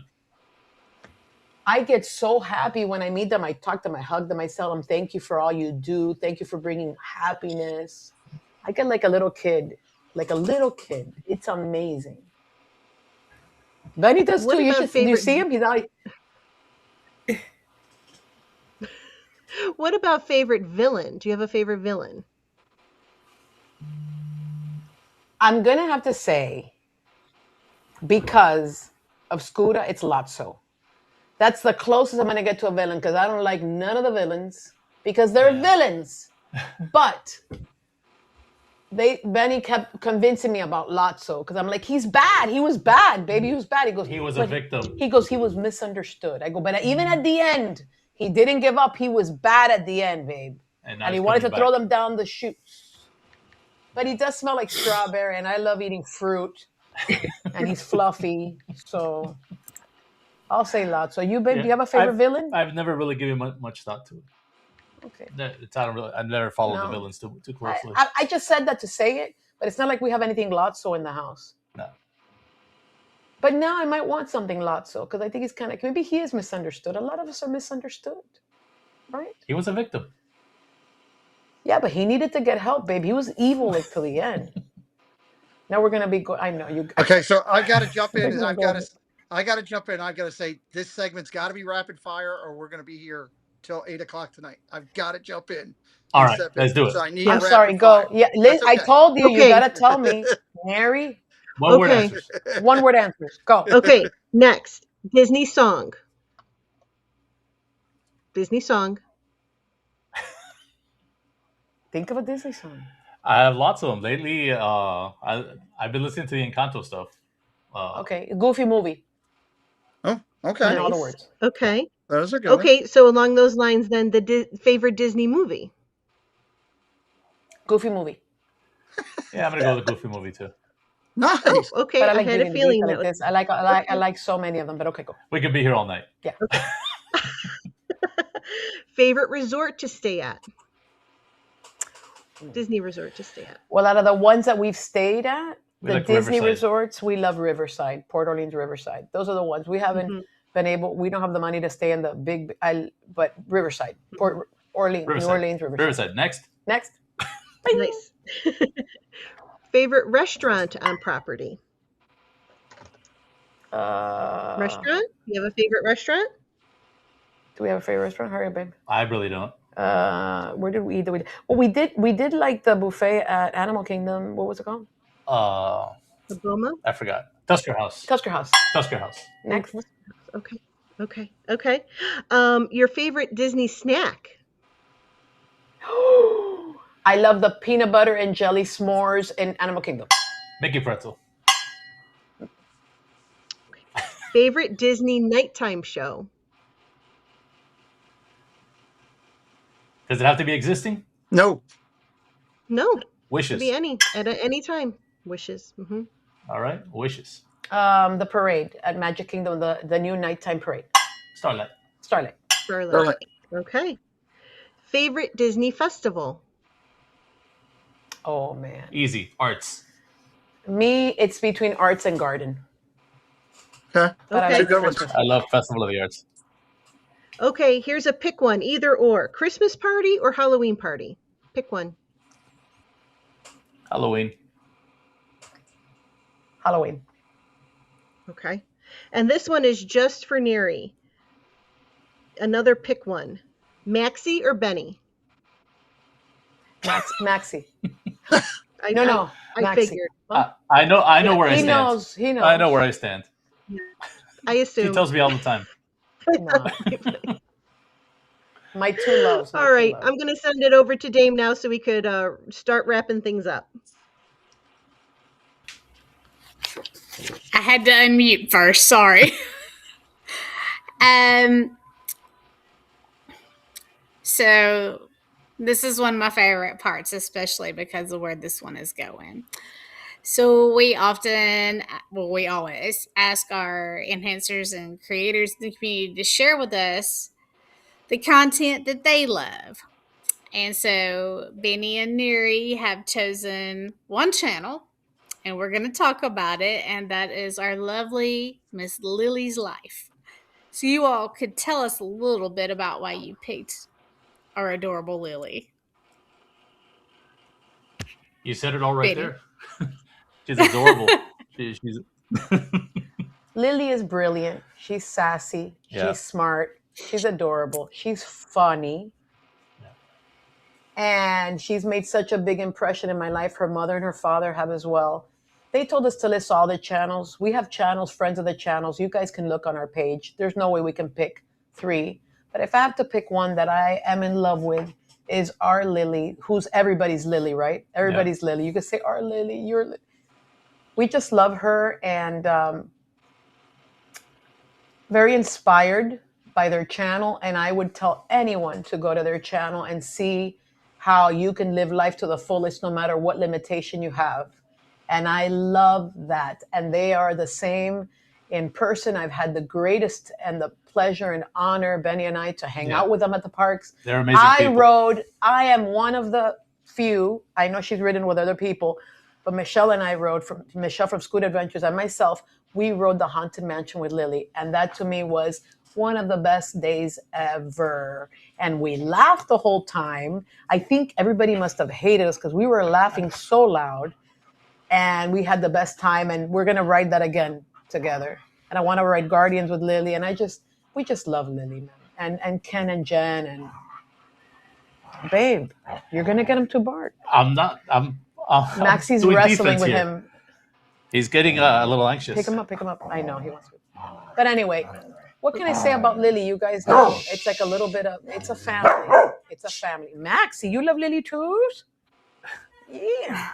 I get so happy when I meet them. I talk to them, I hug them, I tell them, thank you for all you do, thank you for bringing happiness. I get like a little kid. It's amazing. Benny does What too. about Do you favorite- see him? He's out. What about favorite villain? Do you have a favorite villain? I'm gonna have to say, because of Scooter, it's Lotso. That's the closest I'm gonna get to a villain because I don't like none of the villains because they're villains. But Benny kept convincing me about Lotso because I'm like, he's bad. He was bad, baby. He was bad. He goes, He was a victim. He goes, he was misunderstood. I go, but even at the end, he didn't give up. He was bad at the end, babe. And he wanted to throw them down the chutes. But he does smell like strawberry, and I love eating fruit. And he's fluffy. So I'll say Lotso. You, babe, do you have a favorite villain? I've never really given much thought to it. Okay. I've never followed the villains too closely. I just said that to say it, but it's not like we have anything Lotso in the house. No. But now I might want something Lotso because I think he's maybe he is misunderstood. A lot of us are misunderstood, right? He was a victim. Yeah, but he needed to get help, babe. He was evil like till the end. Now we're gonna be good. I know you. Okay, so I got to jump in. I got to jump in. I got to say this segment's got to be rapid fire, or we're going to be here till 8:00 tonight. I've got to jump in. All right, let's do it. So I need I'm sorry. Go. Yeah, Liz, I told you. You gotta tell me, Mary. One word answers. One word answers. Go. Okay, next. Disney song. Disney song. Think of a Disney song. I have lots of them lately. I've been listening to the Encanto stuff. Okay, Goofy movie. Oh, okay. In all the words. Okay. Those are good. Okay, so along those lines, then the favorite Disney movie. Goofy movie. Yeah, I'm gonna go with the Goofy movie too. Nice. Oh, okay. But I had a feeling that this. I like so many of them, but okay, go. We could be here all night. Yeah. Favorite resort to stay at. Disney resort to stay at. Well, out of the ones that we've stayed at, We the like Disney Riverside. resorts, we love Riverside, Port Orleans Riverside. Those are the ones we haven't been able. We don't have the money to stay in the big. But Riverside, Port Orleans, New Orleans Riverside. Next. Nice. Favorite restaurant on property. Restaurant? You have a favorite restaurant? Do we have a favorite restaurant? Hurry up, babe. I really don't. Where did we eat? Well, we did like the buffet at Animal Kingdom. What was it called? The Boma? I forgot. Tusker House. Tusker House. Next. Okay. Your favorite Disney snack? I love the peanut butter and jelly s'mores in Animal Kingdom. Mickey Pretzel. Favorite Disney nighttime show? Does it have to be existing? No. No, could Wishes. be at any time. Wishes. All right, wishes. The parade at Magic Kingdom, the new nighttime parade. Starlight. Starlight. Starlight. Okay. Favorite Disney festival? Oh man. Easy. Arts. Me, it's between arts and garden. Okay. But I Okay. like Good ones. Christmas. I love Festival of the Arts. Okay, here's a pick one, either or. Christmas party or Halloween party? Pick one. Halloween. Halloween. Okay. And this one is just for Neri. Another pick one. Maxie or Benny? Maxie. I Maxie. figured. I know where I He stand. knows. He knows. I know where I stand. I assume. She tells me all the time. No. My two loves. All right, I'm going to send it over to Dame now so we could start wrapping things up. I had to unmute first. Sorry. So this is one of my favorite parts, especially because of where this one is going. So we always ask our enhancers and creators in the community to share with us the content that they love. And so Benny and Neri have chosen one channel, and we're going to talk about it, and that is our lovely Miss Lily's Life. So you all could tell us a little bit about why you picked our adorable Lily. You said it all right Benny. there. She's adorable. she's Lily is brilliant. She's sassy. Yeah. She's smart. She's adorable. She's funny. And she's made such a big impression in my life. Her mother and her father have as well. They told us to list all the channels. We have channels, friends of the channels. You guys can look on our page. There's no way we can pick 3. But if I have to pick one that I am in love with, is our Lily, who's everybody's Lily, right? Everybody's Lily. You could say our Lily, your Lily. We just love her, and very inspired by their channel. And I would tell anyone to go to their channel and see how you can live life to the fullest no matter what limitation you have. And I love that. And they are the same in person. I've had the greatest and the pleasure and honor, Benny and I, to hang out with them at the parks. They're amazing people. I am one of the few, I know she's ridden with other people, but Michelle and I Michelle from Scoot Adventures and myself, we rode the Haunted Mansion with Lily. And that to me was one of the best days ever. And we laughed the whole time. I think everybody must have hated us because we were laughing so loud. And we had the best time. And we're going to ride that again together. And I want to ride Guardians with Lily. And we just love Lily, man. And Ken and Jen. And babe, you're going to get him to bark. I'm Maxie's doing wrestling with here. him. He's getting a little anxious. Pick him up. I know he wants to. But anyway, what can I say about Lily? You guys know it's like a little bit of, it's a family. It's a family. Maxie, you love Lily too? Yeah.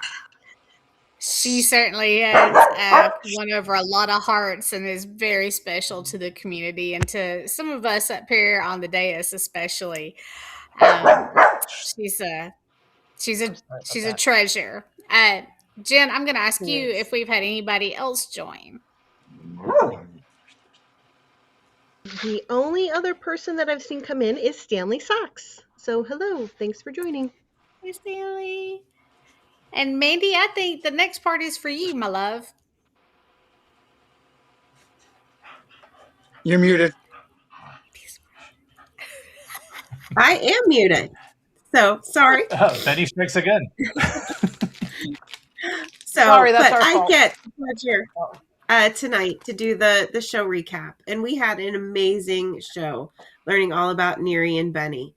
She certainly has won over a lot of hearts and is very special to the community and to some of us up here on the dais, especially. She's a treasure. Jen, I'm going to ask you if we've had anybody else join. The only other person that I've seen come in is Stanley Socks. So hello, thanks for joining. Hey, Stanley. And Mandy, I think the next part is for you, my love. You're muted. I am muted. So sorry. Benny strikes again. Sorry, that's our fault. I get the pleasure tonight to do the show recap. And we had an amazing show learning all about Neri and Benny.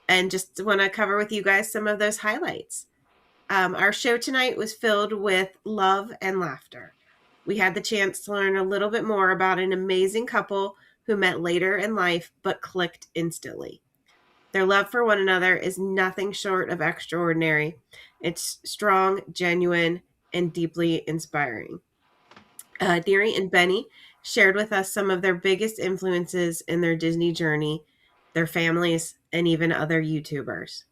And just want to cover with you guys some of those highlights. Our show tonight was filled with love and laughter. We had the chance to learn a little bit more about an amazing couple who met later in life but clicked instantly. Their love for one another is nothing short of extraordinary. It's strong, genuine, and deeply inspiring. Neri and Benny shared with us some of their biggest influences in their Disney journey their families, and even other YouTubers.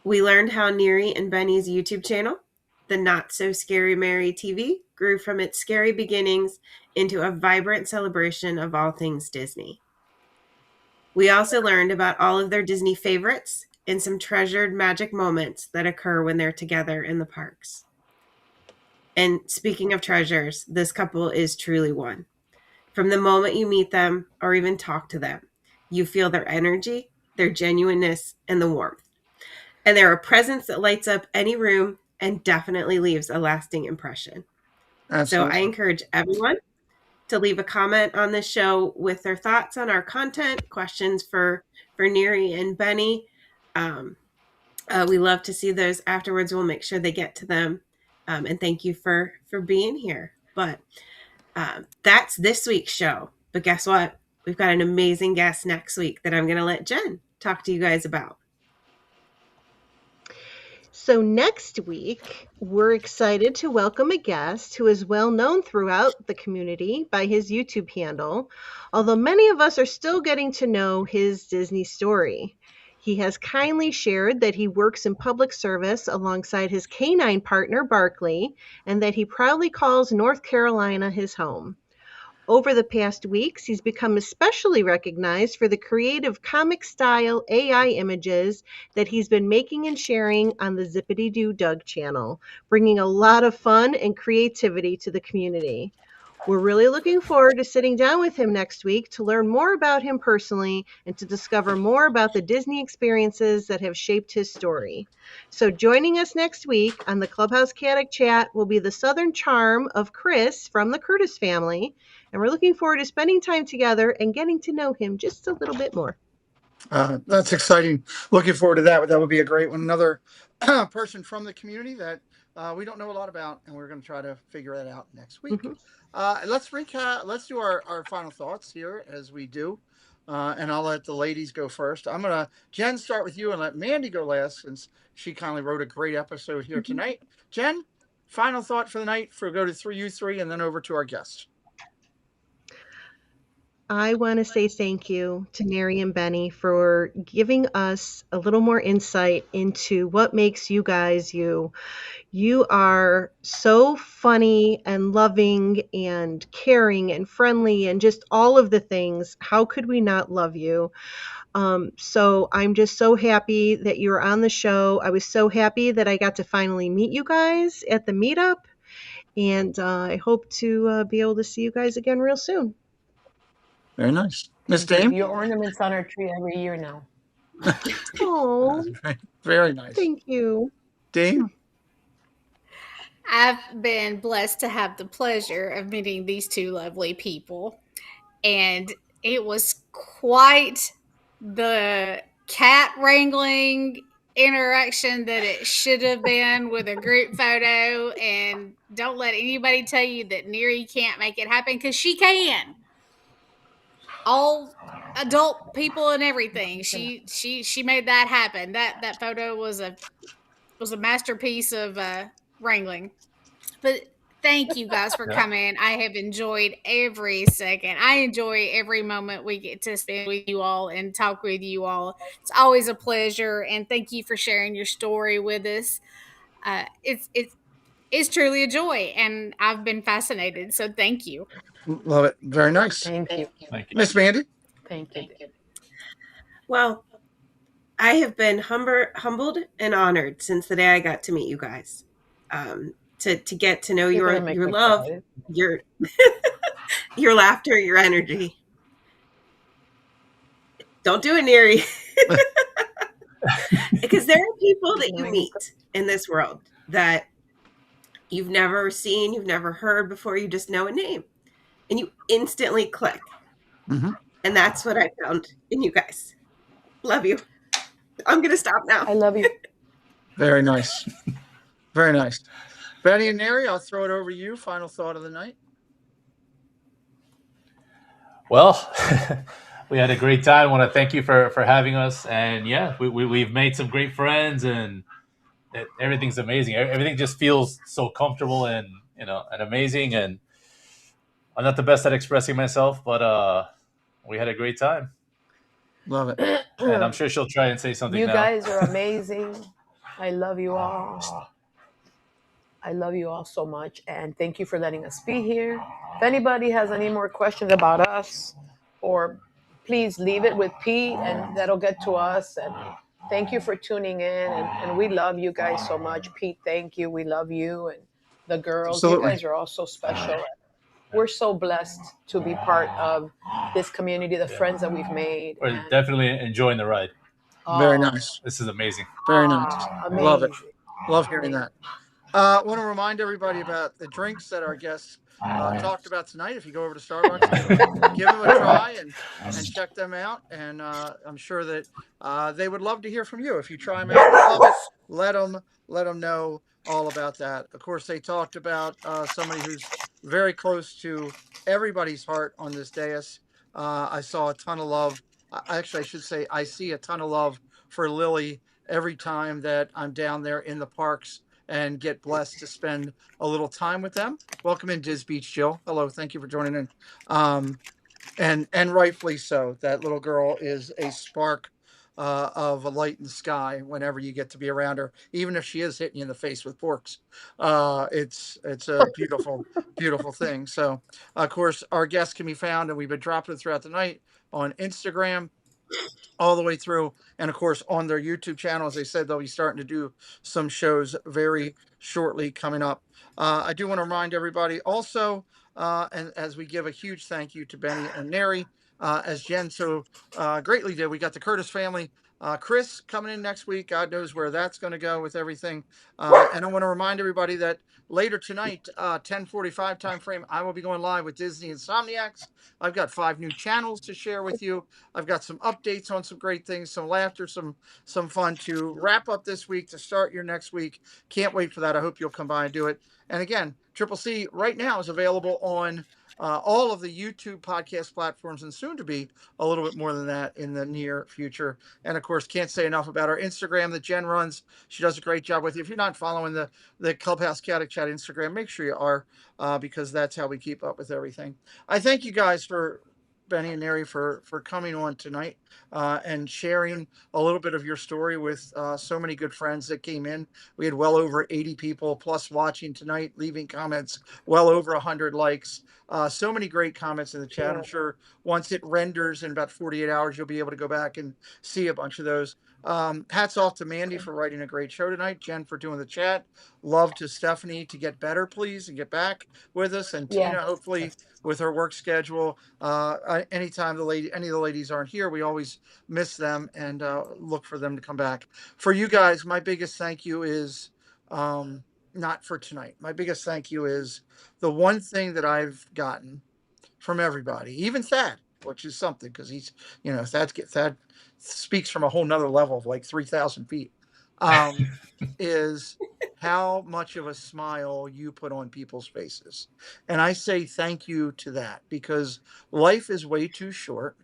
We learned how Neri and Benny's YouTube channel, the Not So Scary Mary TV, grew from its scary beginnings into a vibrant celebration of all things Disney. We also learned about all of their Disney favorites and some treasured magic moments that occur when they're together in the parks. And speaking of treasures, this couple is truly one. From the moment you meet them or even talk to them, you feel their energy, their genuineness, and the warmth. And they're a presence that lights up any room and definitely leaves a lasting impression. Absolutely. So I encourage everyone to leave a comment on this show with their thoughts on our content, questions for Neri and Benny. We love to see those afterwards. We'll make sure they get to them. And thank you for being here. But that's this week's show. But guess what? We've got an amazing guest next week that I'm going to let Jen talk to you guys about. So next week, we're excited to welcome a guest who is well known throughout the community by his YouTube handle, although many of us are still getting to know his Disney story. He has kindly shared that he works in public service alongside his canine partner, Barkley, and that he proudly calls North Carolina his home. Over the past weeks, he's become especially recognized for the creative comic-style AI images that he's been making and sharing on the Zippity Doo Doug channel, bringing a lot of fun and creativity to the community. We're really looking forward to sitting down with him next week to learn more about him personally and to discover more about the Disney experiences that have shaped his story. So joining us next week on the Clubhouse Chaotic Chat will be the Southern charm of Chris from the Curtis family, and we're looking forward to spending time together and getting to know him just a little bit more. That's exciting. Looking forward to that. That would be a great one. Another person from the community that we don't know a lot about, and we're going to try to figure that out next week. Let's recap. Let's do our final thoughts here as we do. And I'll let the ladies go first. I'm going to, Jen, start with you and let Mandy go last since she kindly wrote a great episode here tonight. Jen, final thought for the night for go to you three and then over to our guest. I want to say thank you to Neri and Benny for giving us a little more insight into what makes you guys you. You are so funny and loving and caring and friendly and just all of the things. How could we not love you? So I'm just so happy that you were on the show. I was so happy that I got to finally meet you guys at the meetup. And I hope to be able to see you guys again real soon. Very nice. Miss Dame? Your ornaments on our tree every year now. Oh, very nice. Thank you. Dame? I've been blessed to have the pleasure of meeting these two lovely people. And it was quite the cat wrangling interaction that it should have been with a group photo. And don't let anybody tell you that Neri can't make it happen, because she can. All adult people and everything. She made that happen. That photo was a masterpiece of wrangling. But thank you guys for coming. I have enjoyed every second. I enjoy every moment we get to spend with you all and talk with you all. It's always a pleasure, and thank you for sharing your story with us. It's truly a joy, and I've been fascinated. So thank you. Love it. Very nice. Thank you. Miss Mandy? Thank you. Well, I have been humbled and honored since the day I got to meet you guys. To get to know your love, your your laughter, your energy. Don't do it, Neri. Because there are people that you meet in this world that you've never seen, you've never heard before, you just know a name. And you instantly click. Mm-hmm. And that's what I found in you guys. Love you. I'm going to stop now. I love you. Very nice. Very nice. Benny and Neri, I'll throw it over to you. Final thought of the night. Well, we had a great time. I want to thank you for having us. And yeah, we've made some great friends, and everything's amazing. Everything just feels so comfortable and amazing. And I'm not the best at expressing myself, but we had a great time. Love it. And I'm sure she'll try and say something You now. guys are amazing. I love you all. I love you all so much. And thank you for letting us be here. If anybody has any more questions about us, or please leave it with Pete and that'll get to us. And thank you for tuning in. And we love you guys so much. Pete, thank you. We love you. And the girls, you Absolutely. guys are all so special. We're so blessed to be part of this community, the friends that we've made. We're And, definitely enjoying the ride. Very nice. This is amazing. Very nice. Love it. amazing. Love hearing Amazing. that. Want to remind everybody about the drinks that our guests talked about tonight. If you go over to Starbucks, give them a try and check them out. And I'm sure that they would love to hear from you. If you try them out, love it, let them know all about that. Of course, they talked about somebody who's very close to everybody's heart on this dais. I saw a ton of love. Actually, I should say I see a ton of love for Lily every time that I'm down there in the parks and get blessed to spend a little time with them. Welcome in, Diz Beach Jill. Hello, thank you for joining in. And rightfully so. That little girl is a spark of a light in the sky whenever you get to be around her, even if she is hitting you in the face with forks. It's a beautiful, beautiful thing. So, of course, our guests can be found, and we've been dropping it throughout the night on Instagram, all the way through, and of course on their YouTube channel. As they said, they'll be starting to do some shows very shortly coming up. I do want to remind everybody also, and as we give a huge thank you to Benny and Neri, as Jen so greatly did, we got the Curtis family. Chris coming in next week. God knows where that's going to go with everything. And I want to remind everybody that later tonight, 10:45 time frame, I will be going live with Disney Insomniacs. I've got 5 new channels to share with you. I've got some updates on some great things, some laughter, some fun to wrap up this week to start your next week. Can't wait for that. I hope you'll come by and do it. And again, Triple C right now is available on all of the YouTube podcast platforms, and soon to be a little bit more than that in the near future. And of course, can't say enough about our Instagram that Jen runs. She does a great job with you. If you're not following the Clubhouse Chaotic Chat Instagram, make sure you are, because that's how we keep up with everything. I thank you guys for Benny and Neri for coming on tonight and sharing a little bit of your story with so many good friends that came in. We had well over 80 people plus watching tonight, leaving comments, well over 100 likes. So many great comments in the chat. I'm sure once it renders in about 48 hours, you'll be able to go back and see a bunch of those. Hats off to Mandy for writing a great show tonight. Jen for doing the chat. Love to Stephanie to get better, please, and get back with us. And Tina, hopefully, with her work schedule. Anytime any of the ladies aren't here, we always miss them and look for them to come back. For you guys, my biggest thank you is not for tonight. My biggest thank you is the one thing that I've gotten from everybody, even Thad, which is something because he's, Thad speaks from a whole nother level of like 3,000 feet, is how much of a smile you put on people's faces. And I say thank you to that, because life is way too short.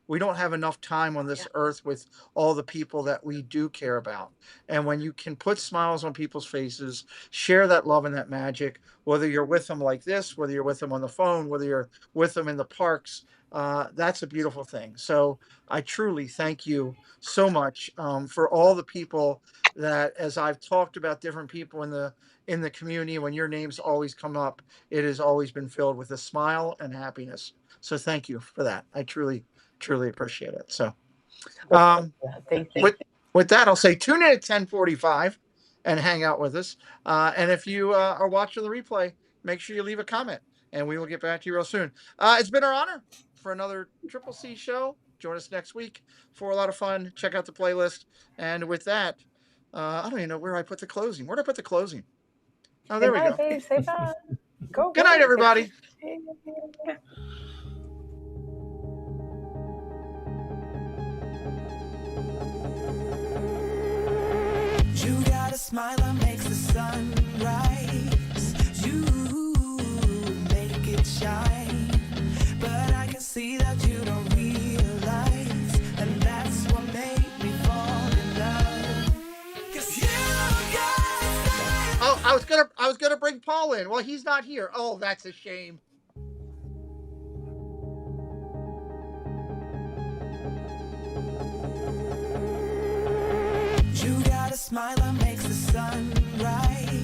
We don't have enough time on this earth with all the people that we do care about. And when you can put smiles on people's faces, share that love and that magic, whether you're with them like this, whether you're with them on the phone, whether you're with them in the parks, that's a beautiful thing. So I truly thank you so much for all the people that, as I've talked about different people in the community, when your names always come up, it has always been filled with a smile and happiness. So thank you for that. I truly appreciate it. So Thank you. with that, I'll say tune in at 10:45 and hang out with us. And if you are watching the replay, make sure you leave a comment and we will get back to you real soon. It's been our honor for another Triple C show. Join us next week for a lot of fun. Check out the playlist. And with that, I don't even know where I put the closing. Where did I put the closing? Oh, there we go. Babe, say bye. Go. Good night, everybody. You got a smile that makes the sun rise. You make it shine. But I can see that you don't realize, and that's what made me fall in love. 'Cause you got a smile. Oh, I was gonna bring Paul in. Well, he's not here. Oh, that's a shame. smile that makes the sun rise.